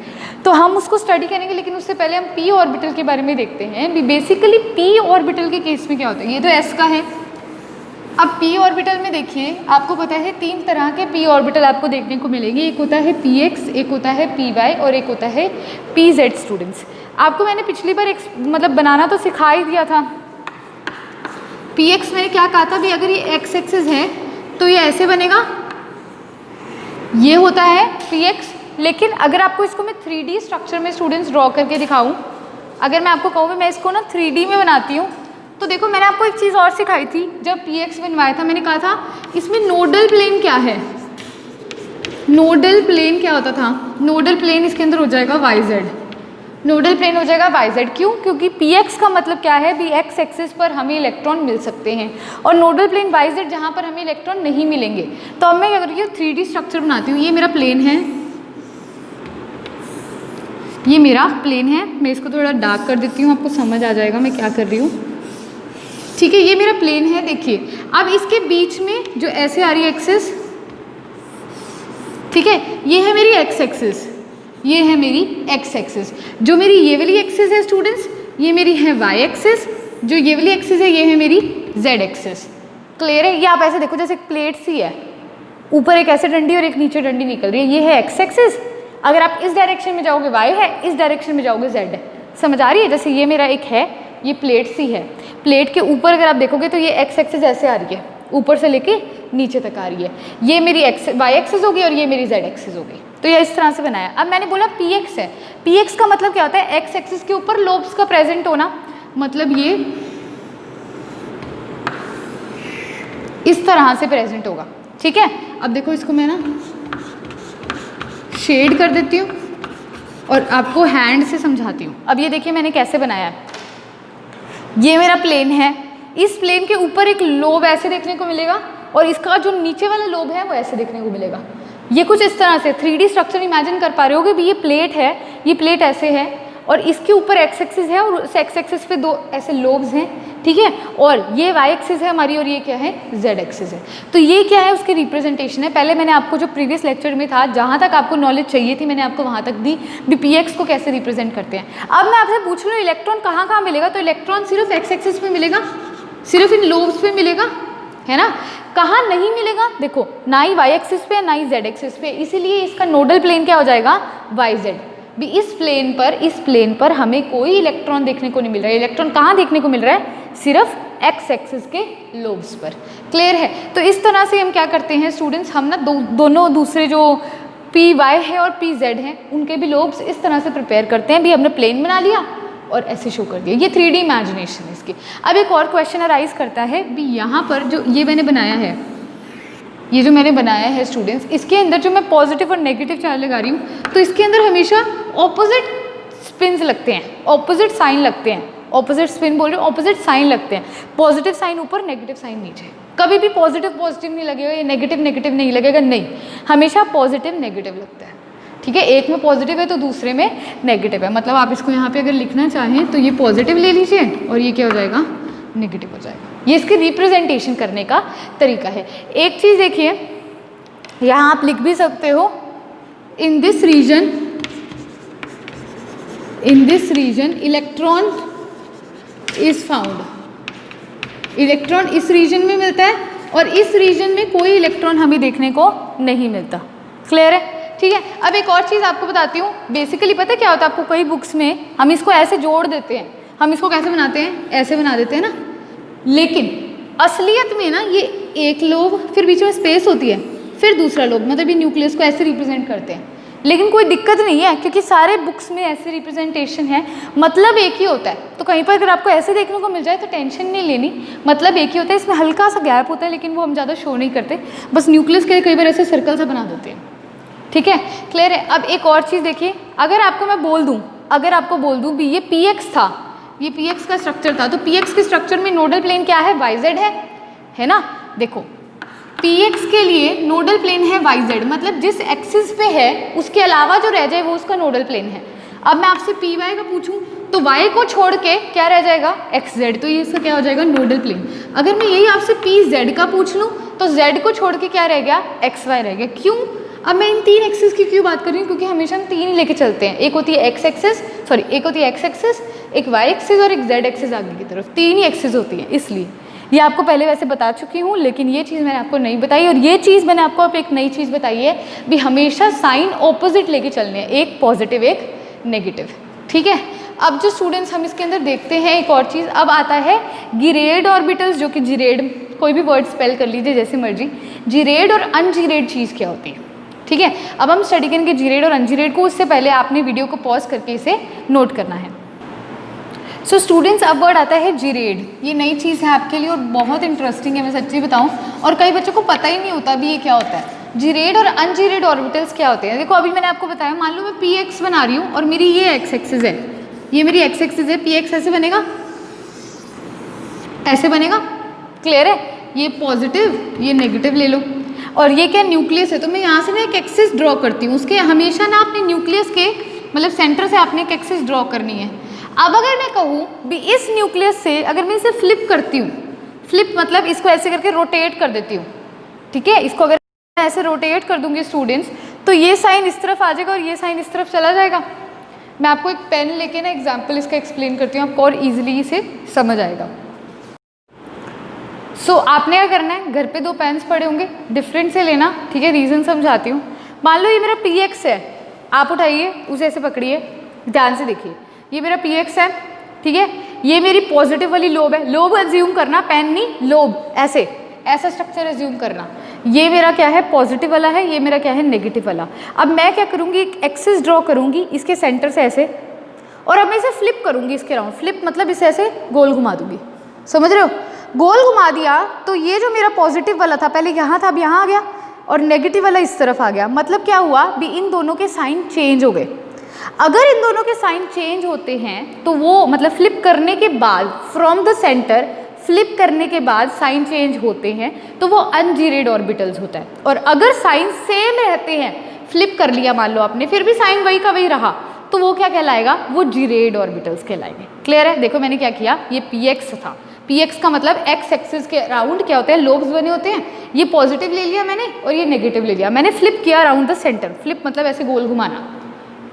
तो हम उसको स्टडी करेंगे। लेकिन उससे पहले हम पी ऑर्बिटल के बारे में देखते हैं। बेसिकली पी ऑर्बिटल के केस में क्या होता है, ये तो एस का है। अब पी ऑर्बिटल में देखिए, आपको पता है 3 तरह के पी ऑर्बिटल आपको देखने को मिलेंगे। एक होता है पी एक्स, एक होता है पी वाई और एक होता है पी जेड। स्टूडेंट्स आपको मैंने पिछली बार मतलब बनाना तो सिखा ही दिया था। पी एक्स मैंने क्या कहा था भी, अगर ये एक्स एक्सिस है तो ये ऐसे बनेगा, ये होता है पी एक्स। लेकिन अगर आपको इसको मैं 3D स्ट्रक्चर में स्टूडेंट्स ड्रॉ करके दिखाऊं, अगर मैं आपको कहूँ मैं इसको ना 3D में बनाती हूँ, तो देखो मैंने आपको एक चीज़ और सिखाई थी जब PX बनवाया था। मैंने कहा था इसमें नोडल प्लेन क्या है, नोडल प्लेन क्या होता था, नोडल प्लेन इसके अंदर हो जाएगा YZ, नोडल प्लेन हो जाएगा YZ। क्यों? क्योंकि PX का मतलब क्या है भी, एक्स एक्सिस पर हमें इलेक्ट्रॉन मिल सकते हैं, और नोडल प्लेन YZ जहाँ पर हमें इलेक्ट्रॉन नहीं मिलेंगे। तो अब मैं अगर ये 3D स्ट्रक्चर बनाती हूँ, ये मेरा प्लेन है, ये मेरा प्लेन है। मैं इसको थोड़ा डार्क कर देती हूँ, आपको समझ आ जाएगा मैं क्या कर रही हूँ, ठीक है। ये मेरा प्लेन है, देखिए। अब इसके बीच में जो ऐसे आ रही है एक्सिस, ठीक है, ये है मेरी एक्स एक्सिस, ये है मेरी एक्स एक्सिस। जो मेरी ये वाली एक्सिस है स्टूडेंट्स, ये मेरी है वाई एक्सिस। जो ये वाली एक्सिस है, ये है मेरी जेड एक्सिस। क्लियर है? ये आप ऐसे देखो जैसे प्लेट सी है, ऊपर एक ऐसे डंडी और एक नीचे डंडी निकल रही है, ये है एक्स एक्सिस। अगर आप इस डायरेक्शन में जाओगे वाई है, इस डायरेक्शन में जाओगे जेड है। समझ आ रही है? जैसे ये मेरा एक है, ये प्लेट सी है, प्लेट के ऊपर अगर आप देखोगे तो ये एक्स एक्सिस ऐसे आ रही है, ऊपर से लेके नीचे तक आ रही है। ये मेरी वाई एक्सिस होगी और ये मेरी जेड एक्सिस होगी। तो ये इस तरह से बनाया। अब मैंने बोला पी एक्स है, पी एक्स का मतलब क्या होता है, एक्स एक्सिस के ऊपर लोब्स का प्रेजेंट होना, मतलब ये इस तरह से प्रेजेंट होगा, ठीक है। अब देखो इसको मैं ना शेड कर देती हूँ और आपको हैंड से समझाती हूँ। अब ये देखिए मैंने कैसे बनाया है, ये मेरा प्लेन है, इस प्लेन के ऊपर एक लोब ऐसे देखने को मिलेगा और इसका जो नीचे वाला लोब है वो ऐसे देखने को मिलेगा। ये कुछ इस तरह से 3D स्ट्रक्चर इमेजिन कर पा रहे होगे भी, ये प्लेट है, ये प्लेट ऐसे है और इसके ऊपर एक्स एक्सिस है और उस एक्स एक्सिस पे दो ऐसे लोब्स हैं, ठीक है, और ये y एक्सिस है हमारी और ये क्या है z एक्सिस है। तो ये क्या है उसकी रिप्रेजेंटेशन है। पहले मैंने आपको जो प्रीवियस लेक्चर में था, जहाँ तक आपको नॉलेज चाहिए थी मैंने आपको वहाँ तक दी भी px को कैसे रिप्रेजेंट करते हैं। अब मैं आपसे पूछ रही हूँ इलेक्ट्रॉन कहाँ कहाँ मिलेगा, तो इलेक्ट्रॉन सिर्फ x एक्सिस पे मिलेगा, सिर्फ इन लोब्स पे मिलेगा, है ना। कहाँ नहीं मिलेगा, देखो ना ही y एक्सिस पे ना ही z एक्सिस पे, इसीलिए इसका नोडल प्लेन क्या हो जाएगा yz भी। इस प्लेन पर हमें कोई इलेक्ट्रॉन देखने को नहीं मिल रहा है। इलेक्ट्रॉन कहाँ देखने को मिल रहा है, सिर्फ x एक्सिस के लोब्स पर। क्लियर है। तो इस तरह से हम क्या करते हैं स्टूडेंट्स, हम ना दोनों दूसरे जो पी वाई है और पी जेड हैं उनके भी लोब्स इस तरह से प्रिपेयर करते हैं भी। हमने प्लेन बना लिया और ऐसे शो कर दिया, ये 3D इमेजिनेशन है इसकी। अब एक और क्वेश्चन अराइज करता है भी, यहाँ पर जो ये मैंने बनाया है, ये जो मैंने बनाया है स्टूडेंट्स, इसके अंदर जो मैं पॉजिटिव और नेगेटिव चार्ज लगा रही हूँ तो इसके अंदर हमेशा ऑपोजिट स्पिन्स लगते हैं, ऑपोजिट साइन लगते हैं। ऑपोजिट स्पिन बोल रहे हो, ऑपोजिट साइन लगते हैं। पॉजिटिव साइन ऊपर, नेगेटिव साइन नीचे। कभी भी पॉजिटिव पॉजिटिव नहीं लगेगा या नेगेटिव नेगेटिव नहीं लगेगा, नहीं, हमेशा पॉजिटिव नेगेटिव लगता है। ठीक है, एक में पॉजिटिव है तो दूसरे में नेगेटिव है। मतलब आप इसको यहाँ पे अगर लिखना चाहें तो ये पॉजिटिव ले लीजिए और ये क्या हो जाएगा, नेगेटिव हो जाएगा। ये इसकी रिप्रेजेंटेशन करने का तरीका है। एक चीज़ देखिए, यहाँ आप लिख भी सकते हो in this region electron is found. Electron इस रीजन में मिलता है और इस रीजन में कोई इलेक्ट्रॉन हमें देखने को नहीं मिलता। क्लियर है, ठीक है। अब एक और चीज़ आपको बताती हूँ। बेसिकली पता है क्या होता है, आपको कई बुक्स में हम इसको ऐसे जोड़ देते हैं, हम इसको कैसे बनाते हैं, ऐसे बना देते हैं ना, लेकिन असलियत में ना ये एक लोब, फिर बीच में स्पेस होती है, फिर दूसरा लोब, मतलब ये न्यूक्लियस को ऐसे रिप्रेजेंट करते हैं। लेकिन कोई दिक्कत नहीं है क्योंकि सारे बुक्स में ऐसे रिप्रेजेंटेशन है, मतलब एक ही होता है। तो कहीं पर अगर आपको ऐसे देखने को मिल जाए तो टेंशन नहीं लेनी, मतलब एक ही होता है। इसमें हल्का सा गैप होता है लेकिन वो हम ज़्यादा शो नहीं करते, बस न्यूक्लियस के कई बार ऐसे सर्कल सा बना देते हैं। ठीक है, क्लियर है। अब एक और चीज़ देखिए, अगर आपको मैं बोल दूँ, अगर आपको बोल दूँ भी ये px था, ये px का स्ट्रक्चर था, तो px के स्ट्रक्चर में नोडल प्लेन क्या है, yz है ना। देखो px के लिए नोडल प्लेन है yz, मतलब जिस एक्सिस पे है उसके अलावा जो रह जाए वो उसका नोडल प्लेन है। अब मैं आपसे py का पूछूं तो y को छोड़ के क्या रह जाएगा, xz, तो ये इसका क्या हो जाएगा, नोडल प्लेन। अगर मैं यही आपसे pz का पूछ लूँ तो z को छोड़ के क्या रह गया, xy रह गया। क्यों, अब मैं इन तीन एक्सिस की क्यों बात कर रही हूँ, क्योंकि हमेशा हम तीन ही लेके चलते हैं। एक होती है एक होती है x एक्सिस, एक y एक्सिस और एक z एक्सिस आगे की तरफ, तीन ही एक्सिस होती है। इसलिए ये आपको पहले वैसे बता चुकी हूँ, लेकिन ये चीज़ मैंने आपको नहीं बताई, और ये चीज़ मैंने आपको अब एक नई चीज़ बताई है भी, हमेशा साइन ऑपोजिट लेके चलने हैं, एक पॉजिटिव एक नेगेटिव। ठीक है, अब जो स्टूडेंट्स हम इसके अंदर देखते हैं एक और चीज़, अब आता है गिरेड ऑर्बिटल्स, जो कि जिरेड, कोई भी वर्ड स्पेल कर लीजिए जैसे मर्जी। जिरेड और अनजिरेड चीज़ क्या होती है, ठीक है। अब हम स्टडी करेंगे जिरेड और अनजिरेड को, उससे पहले आपने वीडियो को पॉज करके इसे नोट करना है। सो स्टूडेंट्स, अब वर्ड आता है जिरेड। ये नई चीज़ है आपके लिए और बहुत इंटरेस्टिंग है, मैं सच्ची बताऊं, और कई बच्चों को पता ही नहीं होता भी ये क्या होता है। जिरेड और अनजिरेड ऑर्बिटल्स क्या होते हैं। देखो अभी मैंने आपको बताया, मान लो मैं px बना रही हूँ और मेरी ये x एक्सिस है, ये मेरी x एक्सिस है, px ऐसे बनेगा, ऐसे बनेगा। क्लियर है, ये पॉजिटिव ये नेगेटिव ले लो, और ये क्या न्यूक्लियस है, तो मैं यहाँ से ना एक एक्सिस ड्रॉ करती हूँ, उसके हमेशा ना अपने न्यूक्लियस के मतलब सेंटर से आपने एक एक्सिस ड्रॉ करनी है। अब अगर मैं कहूँ भी इस न्यूक्लियस से अगर मैं इसे फ्लिप करती हूँ, फ्लिप मतलब इसको ऐसे करके रोटेट कर देती हूँ, ठीक है, इसको अगर मैं ऐसे रोटेट कर दूंगी स्टूडेंट्स, तो ये साइन इस तरफ आ जाएगा और ये साइन इस तरफ चला जाएगा। मैं आपको एक पेन लेके ना एग्जाम्पल इसका एक्सप्लेन करती हूँ, आपको और ईजिली इसे समझ आएगा। सो आपने क्या करना है, घर पे दो पेन्स पड़े होंगे, डिफरेंट से लेना, ठीक है, रीज़न समझाती हूँ। मान लो ये मेरा px है, आप उठाइए उसे ऐसे पकड़िए, ध्यान से देखिए, ये मेरा px है, ठीक है, ये मेरी पॉजिटिव वाली लोब है। लोब एज्यूम करना, पेन नहीं, लोब, ऐसे ऐसा स्ट्रक्चर एज्यूम करना। ये मेरा क्या है, पॉजिटिव वाला है, ये मेरा क्या है, नेगेटिव वाला। अब मैं क्या करूँगी, एक एक्सिस ड्रॉ करूँगी इसके सेंटर से ऐसे, और अब मैं इसे फ्लिप करूँगी इसके राउंड। फ्लिप मतलब इसे ऐसे गोल घुमा दूँगी, समझ रहे हो, गोल घुमा दिया तो ये जो मेरा पॉजिटिव वाला था पहले यहाँ था, अब यहाँ आ गया, और नेगेटिव वाला इस तरफ आ गया। मतलब क्या हुआ भी, इन दोनों के साइन चेंज हो गए। अगर इन दोनों के साइन चेंज होते हैं तो वो मतलब फ्लिप करने के बाद, फ्रॉम द सेंटर फ्लिप करने के बाद साइन चेंज होते हैं तो वो अनजिरेड ऑर्बिटल्स होता है। और अगर साइन सेम रहते हैं, फ्लिप कर लिया मान लो आपने, फिर भी साइन वही का वही रहा, तो वो क्या कहलाएगा, वो जिरेड ऑर्बिटल्स कहलाएंगे। क्लियर है, देखो मैंने क्या किया, ये px था, पी एक्स का मतलब एक्स एक्सिस के अराउंड क्या होता है, लोब्स बने होते हैं। ये पॉजिटिव ले लिया मैंने और ये नेगेटिव ले लिया, मैंने फ्लिप किया अराउंड द सेंटर। फ्लिप मतलब ऐसे गोल घुमाना,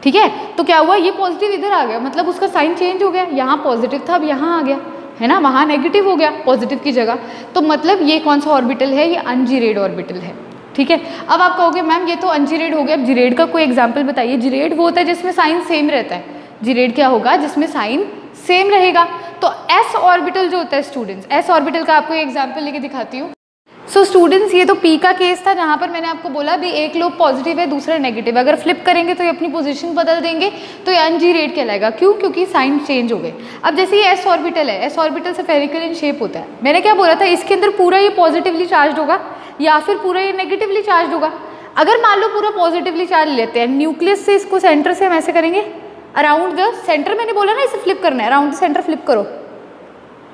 ठीक है। तो क्या हुआ, ये पॉजिटिव इधर आ गया, मतलब उसका साइन चेंज हो गया। यहाँ पॉजिटिव था, अब यहाँ आ गया, है ना, वहाँ नेगेटिव हो गया पॉजिटिव की जगह। तो मतलब ये कौन सा ऑर्बिटल है, ये अनजीरेड ऑर्बिटल है, ठीक है। अब आप कहोगे मैम ये तो अनजीरेड हो गया, अब जीरेड का कोई एग्जाम्पल बताइए। जीरेड वो होता है जिसमें साइन सेम रहता है। जीरेड क्या होगा, जिसमें साइन सेम रहेगा। तो एस ऑर्बिटल जो होता है स्टूडेंट्स, एस ऑर्बिटल का आपको एग्जाम्पल लेके दिखाती हूँ। सो स्टूडेंट्स ये तो पी का केस था जहाँ पर मैंने आपको बोला भी एक लोब पॉजिटिव है दूसरा नेगेटिव, अगर फ्लिप करेंगे तो ये अपनी पोजीशन बदल देंगे, तो ये अनजीरेड कहलाएगा। क्यों, क्योंकि साइन चेंज हो गए। अब जैसे ये एस ऑर्बिटल है, S orbital spherical in shape होता है। मैंने क्या बोला था, इसके अंदर पूरा ये पॉजिटिवली चार्ज होगा या फिर पूरा ये नेगेटिवली चार्ज होगा। अगर मान लो पूरा पॉजिटिवली चार्ज लेते हैं, न्यूक्लियस से इसको सेंटर से हम ऐसे करेंगे अराउंड द सेंटर, मैंने बोला ना इसे फ्लिप करना है, अराउंड द सेंटर फ्लिप करो,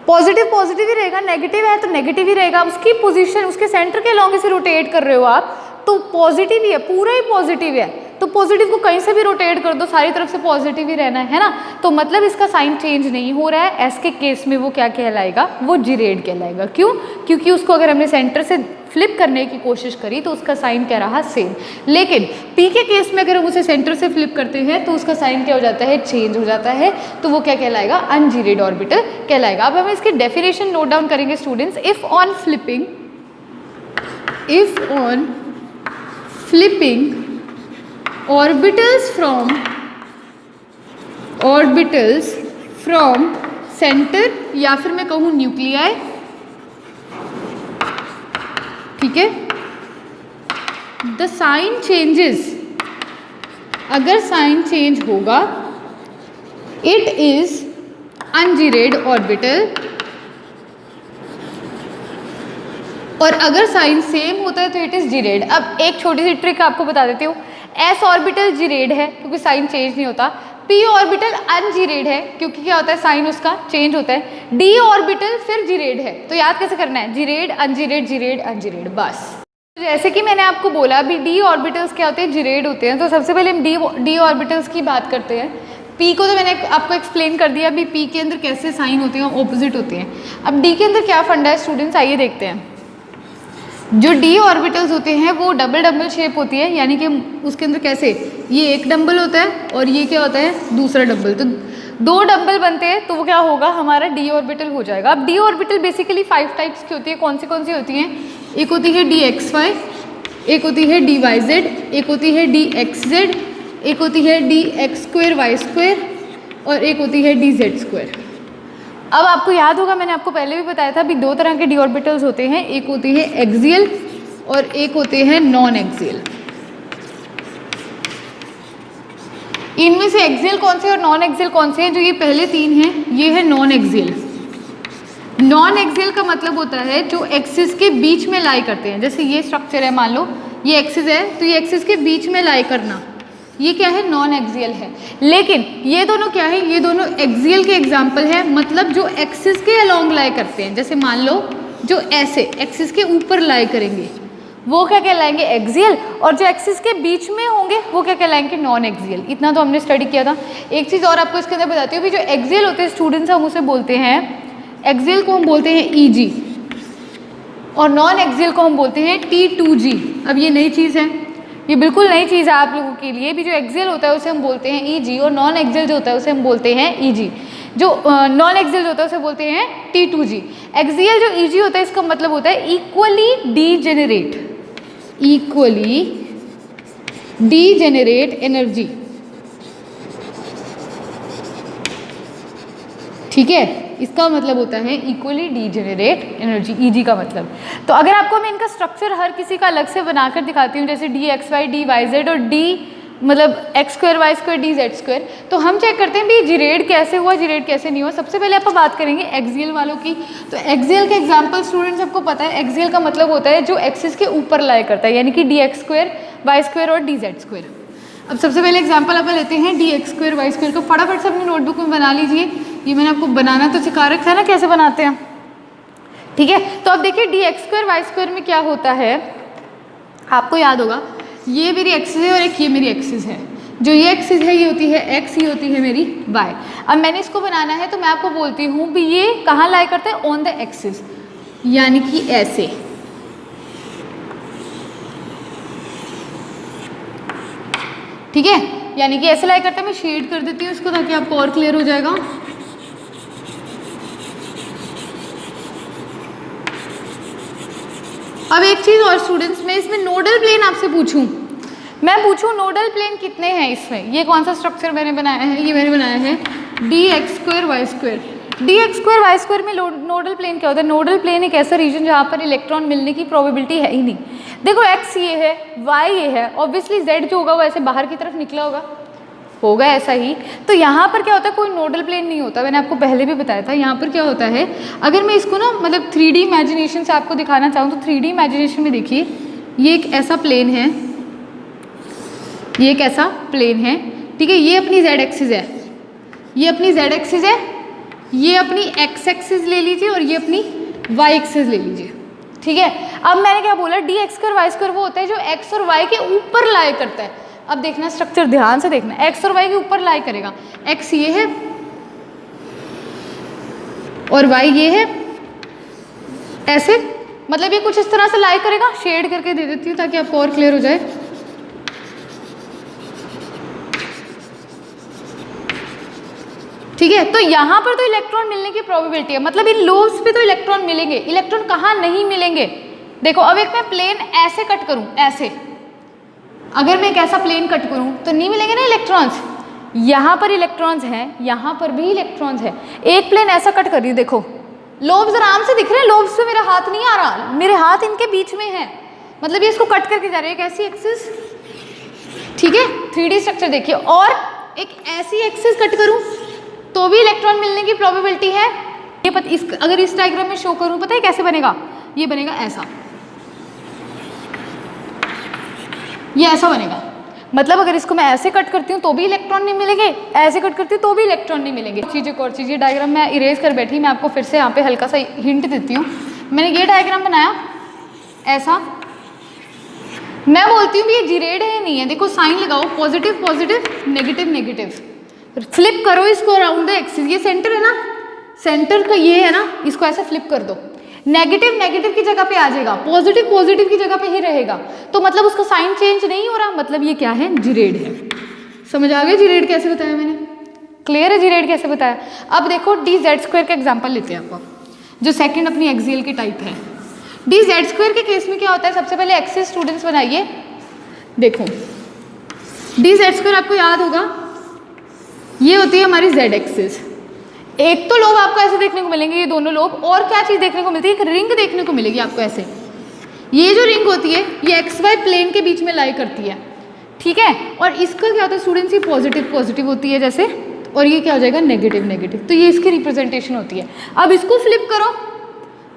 पॉजिटिव पॉजिटिव ही रहेगा, नेगेटिव है तो नेगेटिव ही रहेगा। उसकी पोजीशन उसके सेंटर के अलॉन्ग इसे रोटेट कर रहे हो आप, तो पॉजिटिव ही है, पूरा ही पॉजिटिव है। तो पॉजिटिव को कहीं से भी रोटेट कर दो, सारी तरफ से पॉजिटिव ही रहना है ना। तो मतलब इसका साइन चेंज नहीं हो रहा है। एस के केस में वो क्या कहलाएगा, वो जीरेड कहलाएगा। क्यों, क्योंकि उसको अगर हमने सेंटर से फ्लिप करने की कोशिश करी तो उसका साइन क्या रहा, सेम। लेकिन पी के केस में अगर हम उसे सेंटर से फ्लिप करते हैं तो उसका साइन क्या हो जाता है, चेंज हो जाता है। तो वो क्या कहलाएगा, अनजीरेड ऑर्बिटल कहलाएगा। अब हम इसकी डेफिनेशन नोट डाउन करेंगे students. If on flipping orbitals from center या फिर मैं कहूँ न्यूक्लियाई, ठीक है, द साइन चेंजेस, अगर साइन चेंज होगा इट इज अनजीरेड ऑर्बिटल, और अगर साइन सेम होता है तो इट इज जीरेड। अब एक छोटी सी ट्रिक आपको बता देती हूँ। एस ऑर्बिटल जीरेड है क्योंकि साइन चेंज नहीं होता। पी ऑर्बिटल अनजीरेड है क्योंकि क्या होता है, साइन उसका चेंज होता है। डी ऑर्बिटल फिर जीरेड है। तो याद कैसे करना है, जीरेड अनजीरेड जीरेड अनजीरेड, बस। जैसे कि मैंने आपको बोला अभी डी ऑर्बिटल्स क्या होते हैं, जीरेड होते हैं। तो सबसे पहले हम डी ऑर्बिटल्स की बात करते हैं। पी को तो मैंने आपको एक्सप्लेन कर दिया, अभी पी के अंदर कैसे साइन होते हैं, ऑपोजिट होते हैं। अब डी के अंदर क्या फंडा है स्टूडेंट्स, आइए देखते हैं। जो डी ऑर्बिटल्स होते हैं वो डबल डबल शेप होती है, यानी कि उसके अंदर कैसे, ये एक डंबल होता है और ये क्या होता है, दूसरा डंबल। तो दो डंबल बनते हैं तो वो क्या होगा, हमारा डी ऑर्बिटल हो जाएगा। अब डी ऑर्बिटल बेसिकली 5 टाइप्स की होती है। कौन सी होती हैं, एक होती है डी एक्स वाई, एक होती है डी वाई जेड, एक होती है डी एक्स जेड, एक होती है D X square Y square, और एक होती है डी जेड स्क्वायर। अब आपको याद होगा मैंने आपको पहले भी बताया था अभी 2 तरह के डी ऑर्बिटल्स होते हैं, एक होती है एक्सियल और एक होते हैं नॉन एक्सियल। इनमें से एक्सियल कौन से और नॉन एक्सियल कौन से हैं, जो ये पहले 3 हैं, ये है नॉन एक्सियल। नॉन एक्सियल का मतलब होता है जो एक्सिस के बीच में लाई करते हैं। जैसे ये स्ट्रक्चर है, मान लो ये एक्सिस है तो ये एक्सिस के बीच में लाई करना, ये क्या है, नॉन एक्सियल है। लेकिन ये दोनों क्या है, ये दोनों एक्सियल के एग्जाम्पल है, मतलब जो एक्सिस के अलोंग लाई करते हैं। जैसे मान लो जो ऐसे एक्सिस के ऊपर लाई करेंगे वो क्या कहलाएंगे, एक्सियल, और जो एक्सिस के बीच में होंगे वो क्या कहलाएंगे, नॉन एक्सियल। इतना तो हमने स्टडी किया था। एक चीज़ और आपको इसके अंदर बताती हूँ, जो एक्सियल होते हैं स्टूडेंट्स हम उसे बोलते हैं, एक्सियल को हम बोलते हैं ईजी और नॉन एक्सियल को हम बोलते हैं T2G। अब ये नई चीज़ है, ये बिल्कुल नई चीज़ है आप लोगों के लिए भी। जो एक्सियल होता है उसे हम बोलते हैं ईजी और नॉन एक्सियल जो होता है उसे हम बोलते हैं ईजी। जो नॉन एक्सियल होता है उसे बोलते हैं T2G। एक्सियल जो ईजी होता है इसका मतलब होता है इक्वली डीजेनरेट एनर्जी, ठीक है, इसका मतलब होता है इक्वली डीजेनरेट एनर्जी, ईजी का मतलब। तो अगर आपको मैं इनका स्ट्रक्चर हर किसी का अलग से बनाकर दिखाती हूँ, जैसे D X Y D Y Z और डी मतलब X square Y square D Z square, तो हम चेक करते हैं भी जीरेड कैसे हुआ, जीरेड कैसे नहीं हुआ। सबसे पहले आप बात करेंगे एक्सियल वालों की। तो एक्सियल के एग्जाम्पल स्टूडेंट्स आपको पता है, एक्सियल का मतलब होता है जो एक्सिस के ऊपर लाई करता है, यानी कि D X square Y square और डी जेड स्क्वायर। अब सबसे पहले एग्जाम्पल आप लेते हैं D X square Y square को। फटाफट से अपनी नोटबुक में बना लीजिए, ये मैंने आपको बनाना तो सिखा रखा है ना कैसे बनाते हैं, ठीक है। तो अब देखिए D X square Y square में क्या होता है, आपको याद होगा ये मेरी एक्सिस है और एक ये मेरी एक्सिस है। जो ये एक्सिस है ये होती है एक्स, ये होती है मेरी वाई। अब मैंने इसको बनाना है तो मैं आपको बोलती हूँ भी ये कहाँ लाई करता है, ऑन द एक्सिस, यानी कि ऐसे। ठीक है, यानी कि ऐसे लाई करता है। मैं शेड कर देती हूँ इसको ताकि आपको और क्लियर हो जाएगा। अब एक चीज़ और स्टूडेंट्स, मैं इसमें नोडल प्लेन आपसे पूछूं, मैं पूछूं नोडल प्लेन कितने हैं इसमें। ये कौन सा स्ट्रक्चर मैंने बनाया है, ये मैंने बनाया है dx² y²। dx² y² में नोडल प्लेन क्या होता है? नोडल प्लेन एक ऐसा रीजन जहाँ पर इलेक्ट्रॉन मिलने की प्रोबेबिलिटी है ही नहीं। देखो x ये है, y ये है, ऑब्वियसली z जो होगा वो ऐसे बाहर की तरफ निकला होगा ऐसा ही। तो यहाँ पर क्या होता है, कोई नोडल प्लेन नहीं होता। मैंने आपको पहले भी बताया था। यहाँ पर क्या होता है, अगर मैं इसको ना मतलब 3D इमेजिनेशन से आपको दिखाना चाहूँ तो 3D इमेजिनेशन में देखिए, ये एक ऐसा प्लेन है, ये एक ऐसा प्लेन है, ठीक है। ये अपनी z एक्सिस है, ये अपनी z एक्सिस है, ये अपनी x एक्सिस ले लीजिए और ये अपनी y एक्सिस ले लीजिए, ठीक है। अब मैंने क्या बोला, dx² y² वो होता है जो x और y के ऊपर लाई करता है। अब देखना स्ट्रक्चर ध्यान से देखना, x और y के ऊपर लाई करेगा। x ये है और y ये है, ऐसे, मतलब ये कुछ इस तरह से लाई करेगा। शेड करके दे देती हूँ ताकि आपको और क्लियर हो जाए। ठीक है, तो यहाँ पर तो इलेक्ट्रॉन मिलने की प्रोबेबिलिटी है, मतलब इन लोब्स पे तो इलेक्ट्रॉन मिलेंगे। इलेक्ट्रॉन कहाँ नहीं मिलेंगे, देखो। अब एक मैं प्लेन ऐसे कट करूँ, ऐसे, अगर मैं एक ऐसा प्लेन कट करूँ तो नहीं मिलेंगे ना इलेक्ट्रॉन्स। यहाँ पर इलेक्ट्रॉन्स हैं, यहाँ पर भी इलेक्ट्रॉन्स हैं। एक प्लेन ऐसा कट कर रही हूँ, देखो लोब्स आराम से दिख रहे हैं। लोब्स पे मेरा हाथ नहीं आ रहा, मेरे हाथ इनके बीच में है, मतलब ये इसको कट करके जा रही है। एक ऐसी एक्सिस, ठीक है, 3D स्ट्रक्चर देखिए। और एक ऐसी एक्सिस कट करूँ तो भी इलेक्ट्रॉन मिलने की प्रोबेबिलिटी है। ये अगर इस डायग्राम में शो करूँ, पता है कैसे बनेगा, ये बनेगा ऐसा, ये ऐसा बनेगा। मतलब अगर इसको मैं ऐसे कट करती हूँ तो भी इलेक्ट्रॉन नहीं मिलेंगे, ऐसे कट करती हूँ तो भी इलेक्ट्रॉन नहीं मिलेंगे। चीज़ और चीज़, ये डायग्राम मैं इरेज कर बैठी, मैं आपको फिर से यहाँ पे हल्का सा हिंट देती हूँ। मैंने ये डायग्राम बनाया ऐसा, मैं बोलती हूँ ये जीरेड है नहीं है। देखो साइन लगाओ, positive positive, negative negative, flip करो इसको अराउंड द एक्सिस। ये सेंटर है ना, सेंटर का ये है ना, इसको ऐसे फ्लिप कर दो। नेगेटिव नेगेटिव की जगह पे आ जाएगा, पॉजिटिव पॉजिटिव की जगह पे ही रहेगा। तो मतलब उसका साइन चेंज नहीं हो रहा, मतलब ये क्या है, जीरेड है। समझ आ गया जीरेड कैसे बताया मैंने, क्लियर है जीरेड कैसे बताया। अब देखो dz² का एग्जांपल लेते हैं आपको, जो सेकंड अपनी एक्सियल की टाइप है। dz² के केस में क्या होता है, सबसे पहले एक्सिस स्टूडेंट्स बनाइए। देखो dz² आपको याद होगा, ये होती है हमारी z एक्सिस। एक तो लोब आपको ऐसे देखने को मिलेंगे, ये दोनों लोब। और क्या चीज़ देखने को मिलती है, एक रिंग देखने को मिलेगी आपको ऐसे। ये जो रिंग होती है ये xy प्लेन के बीच में लाई करती है, ठीक है। और इसका क्या होता है स्टूडेंट्स, ये पॉजिटिव पॉजिटिव होती है जैसे, और ये क्या हो जाएगा, नेगेटिव नेगेटिव। तो ये इसकी रिप्रेजेंटेशन होती है। अब इसको फ्लिप करो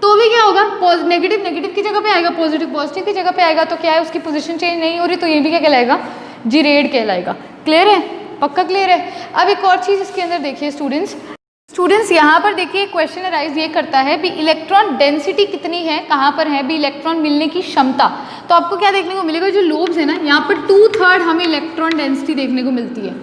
तो भी क्या होगा, नेगेटिव नेगेटिव की जगह पे आएगा, पॉजिटिव पॉजिटिव की जगग पे आएगा। तो क्या है, उसकी पोजीशन चेंज नहीं हो रही, तो ये भी क्या कहलाएगा, जीरेड कहलाएगा। क्लियर है, पक्का क्लियर है। अब एक और चीज़ इसके अंदर देखिए स्टूडेंट्स यहाँ पर देखिए क्वेश्चन अराइज ये करता है भी इलेक्ट्रॉन डेंसिटी कितनी है, कहाँ पर है भी इलेक्ट्रॉन मिलने की क्षमता। तो आपको क्या देखने को मिलेगा, जो लोब्स है ना, यहाँ पर 2/3 हमें इलेक्ट्रॉन डेंसिटी देखने को मिलती है,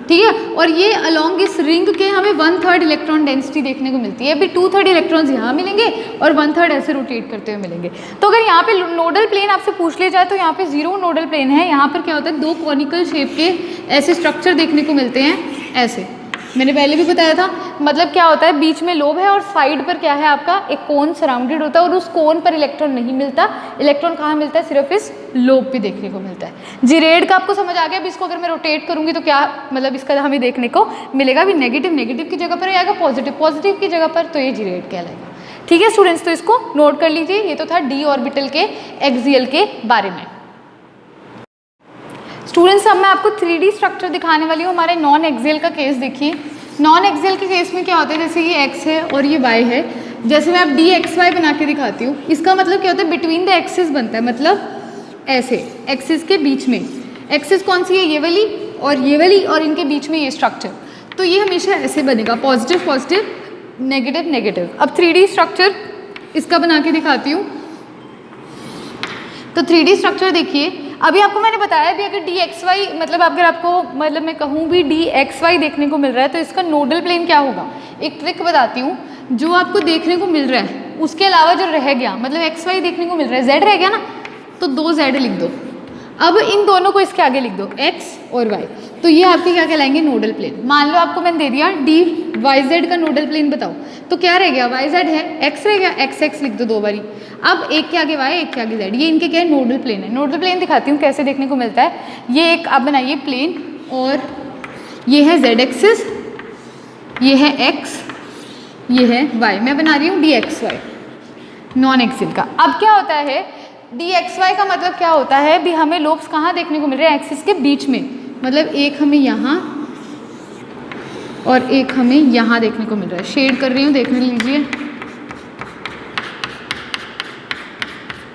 ठीक है। और ये अलोंग इस रिंग के हमें 1/3 इलेक्ट्रॉन डेंसिटी देखने को मिलती है। अभी 2/3 इलेक्ट्रॉन्स यहाँ मिलेंगे और 1/3 ऐसे रोटेट करते हुए मिलेंगे। तो अगर यहाँ पे नोडल प्लेन आपसे पूछ लिया जाए तो यहाँ पे 0 नोडल प्लेन है। यहाँ पर क्या होता है, 2 कॉनिकल शेप के ऐसे स्ट्रक्चर देखने को मिलते हैं ऐसे। मैंने पहले भी बताया था, मतलब क्या होता है, बीच में लोब है और साइड पर क्या है आपका, एक कोन सराउंडेड होता है और उस कोन पर इलेक्ट्रॉन नहीं मिलता। इलेक्ट्रॉन कहाँ मिलता है, सिर्फ इस लोब पे देखने को मिलता है। जीरेड का आपको समझ आ गया। अब इसको अगर मैं रोटेट करूंगी तो क्या मतलब इसका हमें देखने को मिलेगा भी, नेगेटिव नेगेटिव की जगह पर आएगा, पॉजिटिव पॉजिटिव की जगह पर, तो ये जीरेड कहलाएगा। ठीक है स्टूडेंट्स, तो इसको नोट कर लीजिए। ये तो था डी ऑर्बिटल के एक्सियल के बारे में। स्टूडेंट्स अब मैं आपको 3D स्ट्रक्चर दिखाने वाली हूँ। हमारे नॉन एक्सियल का केस देखिए। नॉन एक्सियल के केस में क्या होता है, जैसे ये x है और ये y है। जैसे मैं अब dxy बना के दिखाती हूँ, इसका मतलब क्या होता है, बिटवीन द एक्सिस बनता है, मतलब ऐसे एक्सिस के बीच में। एक्सिस कौन सी है, ये वाली और इनके बीच में ये स्ट्रक्चर। तो ये हमेशा ऐसे बनेगा, पॉजिटिव पॉजिटिव, नेगेटिव नेगेटिव। अब 3D स्ट्रक्चर इसका बना के दिखाती हूँ। तो 3D स्ट्रक्चर देखिए, अभी आपको मैंने बताया भी अगर डी एक्स वाई मतलब अगर आपको मतलब मैं कहूँ भी डी एक्स वाई देखने को मिल रहा है तो इसका नोडल प्लेन क्या होगा। एक ट्रिक बताती हूँ, जो आपको देखने को मिल रहा है उसके अलावा जो रह गया मतलब एक्स वाई देखने को मिल रहा है, जेड रह गया ना, तो 2 जेड लिख दो। अब इन दोनों को इसके आगे लिख दो x और y, तो ये आपके क्या कहलाएंगे नोडल प्लेन। मान लो आपको मैंने दे दिया डी वाई जेड का नोडल प्लेन बताओ, तो क्या रह गया वाई जेड है, x रह गया, x लिख दो 2 बारी। अब एक के आगे y एक के आगे z, ये इनके क्या है नोडल प्लेन है। नोडल प्लेन दिखाती हूँ कैसे देखने को मिलता है। ये एक आप बनाइए प्लेन और ये है z एक्सिस, ये है x, ये है y। मैं बना रही हूँ D X Y non axial का। अब क्या होता है डी एक्स वाई का मतलब क्या होता है भी हमें लोब्स कहाँ देखने को मिल रहे हैं, एक्सिस के बीच में, मतलब एक हमें यहाँ और एक हमें यहाँ देखने को मिल रहा है। शेड कर रही हूँ, देखने लीजिए,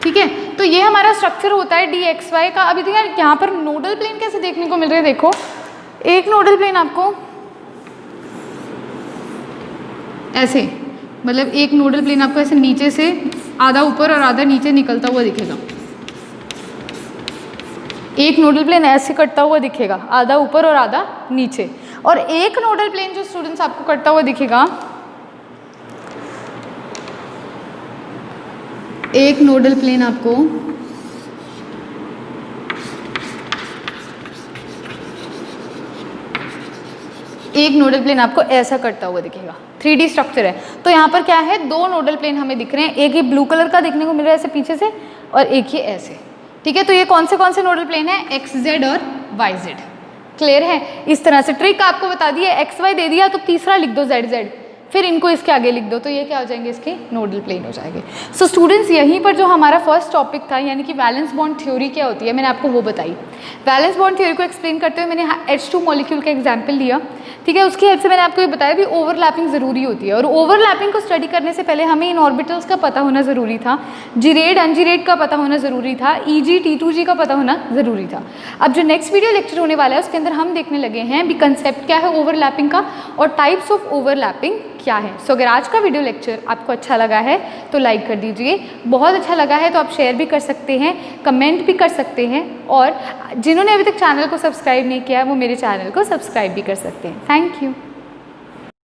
ठीक है। तो ये हमारा स्ट्रक्चर होता है डी एक्स वाई का। अभी देखिए यहाँ पर नोडल प्लेन कैसे देखने को मिल रहे हैं, देखो एक नोडल प्लेन आपको ऐसे, मतलब एक नोडल प्लेन आपको ऐसे नीचे से आधा ऊपर और आधा नीचे निकलता हुआ दिखेगा। एक नोडल प्लेन ऐसे कटता हुआ दिखेगा, आधा ऊपर और आधा नीचे। और एक नोडल प्लेन जो स्टूडेंट्स आपको कटता हुआ दिखेगा, एक नोडल प्लेन आपको ऐसा कटता हुआ दिखेगा। 3D स्ट्रक्चर है। तो यहाँ पर क्या है, 2 नोडल प्लेन हमें दिख रहे हैं, एक ये ब्लू कलर का देखने को मिल रहा है ऐसे पीछे से, और एक ये ऐसे, ठीक है। तो ये कौन से नोडल प्लेन है, एक्स जेड और वाई जेड। क्लियर है। इस तरह से ट्रिक आपको बता दी है, एक्स वाई दे दिया तो तीसरा लिख दो जेड जेड, फिर इनको इसके आगे लिख दो, तो ये क्या हो जाएंगे, इसके नोडल प्लेन हो जाएंगे। सो स्टूडेंट्स यहीं पर जो हमारा फर्स्ट टॉपिक था यानी कि वैलेंस बॉन्ड थ्योरी क्या होती है, मैंने आपको वो बताई। वैलेंस बॉन्ड थ्योरी को एक्सप्लेन करते हुए मैंने H2 मॉलिक्यूल का एग्जाम्पल लिया, ठीक है। उसकी हेल्प से मैंने आपको ये बताया भी ओवरलैपिंग ज़रूरी होती है, और ओवरलैपिंग को स्टडी करने से पहले हमें इन ऑर्बिटल्स का पता होना ज़रूरी था, जीरेड अनजीरेड का पता होना ज़रूरी था, EG T2G का पता होना ज़रूरी था। अब जो नेक्स्ट वीडियो लेक्चर होने वाला है उसके अंदर हम देखने लगे हैं भी कंसेप्ट क्या है ओवरलैपिंग का और टाइप्स ऑफ ओवरलैपिंग क्या है। सो अगर आज का वीडियो लेक्चर आपको अच्छा लगा है तो लाइक कर दीजिए, बहुत अच्छा लगा है तो आप शेयर भी कर सकते हैं, कमेंट भी कर सकते हैं, और जिन्होंने अभी तक चैनल को सब्सक्राइब नहीं किया है वो मेरे चैनल को सब्सक्राइब भी कर सकते हैं। Thank you.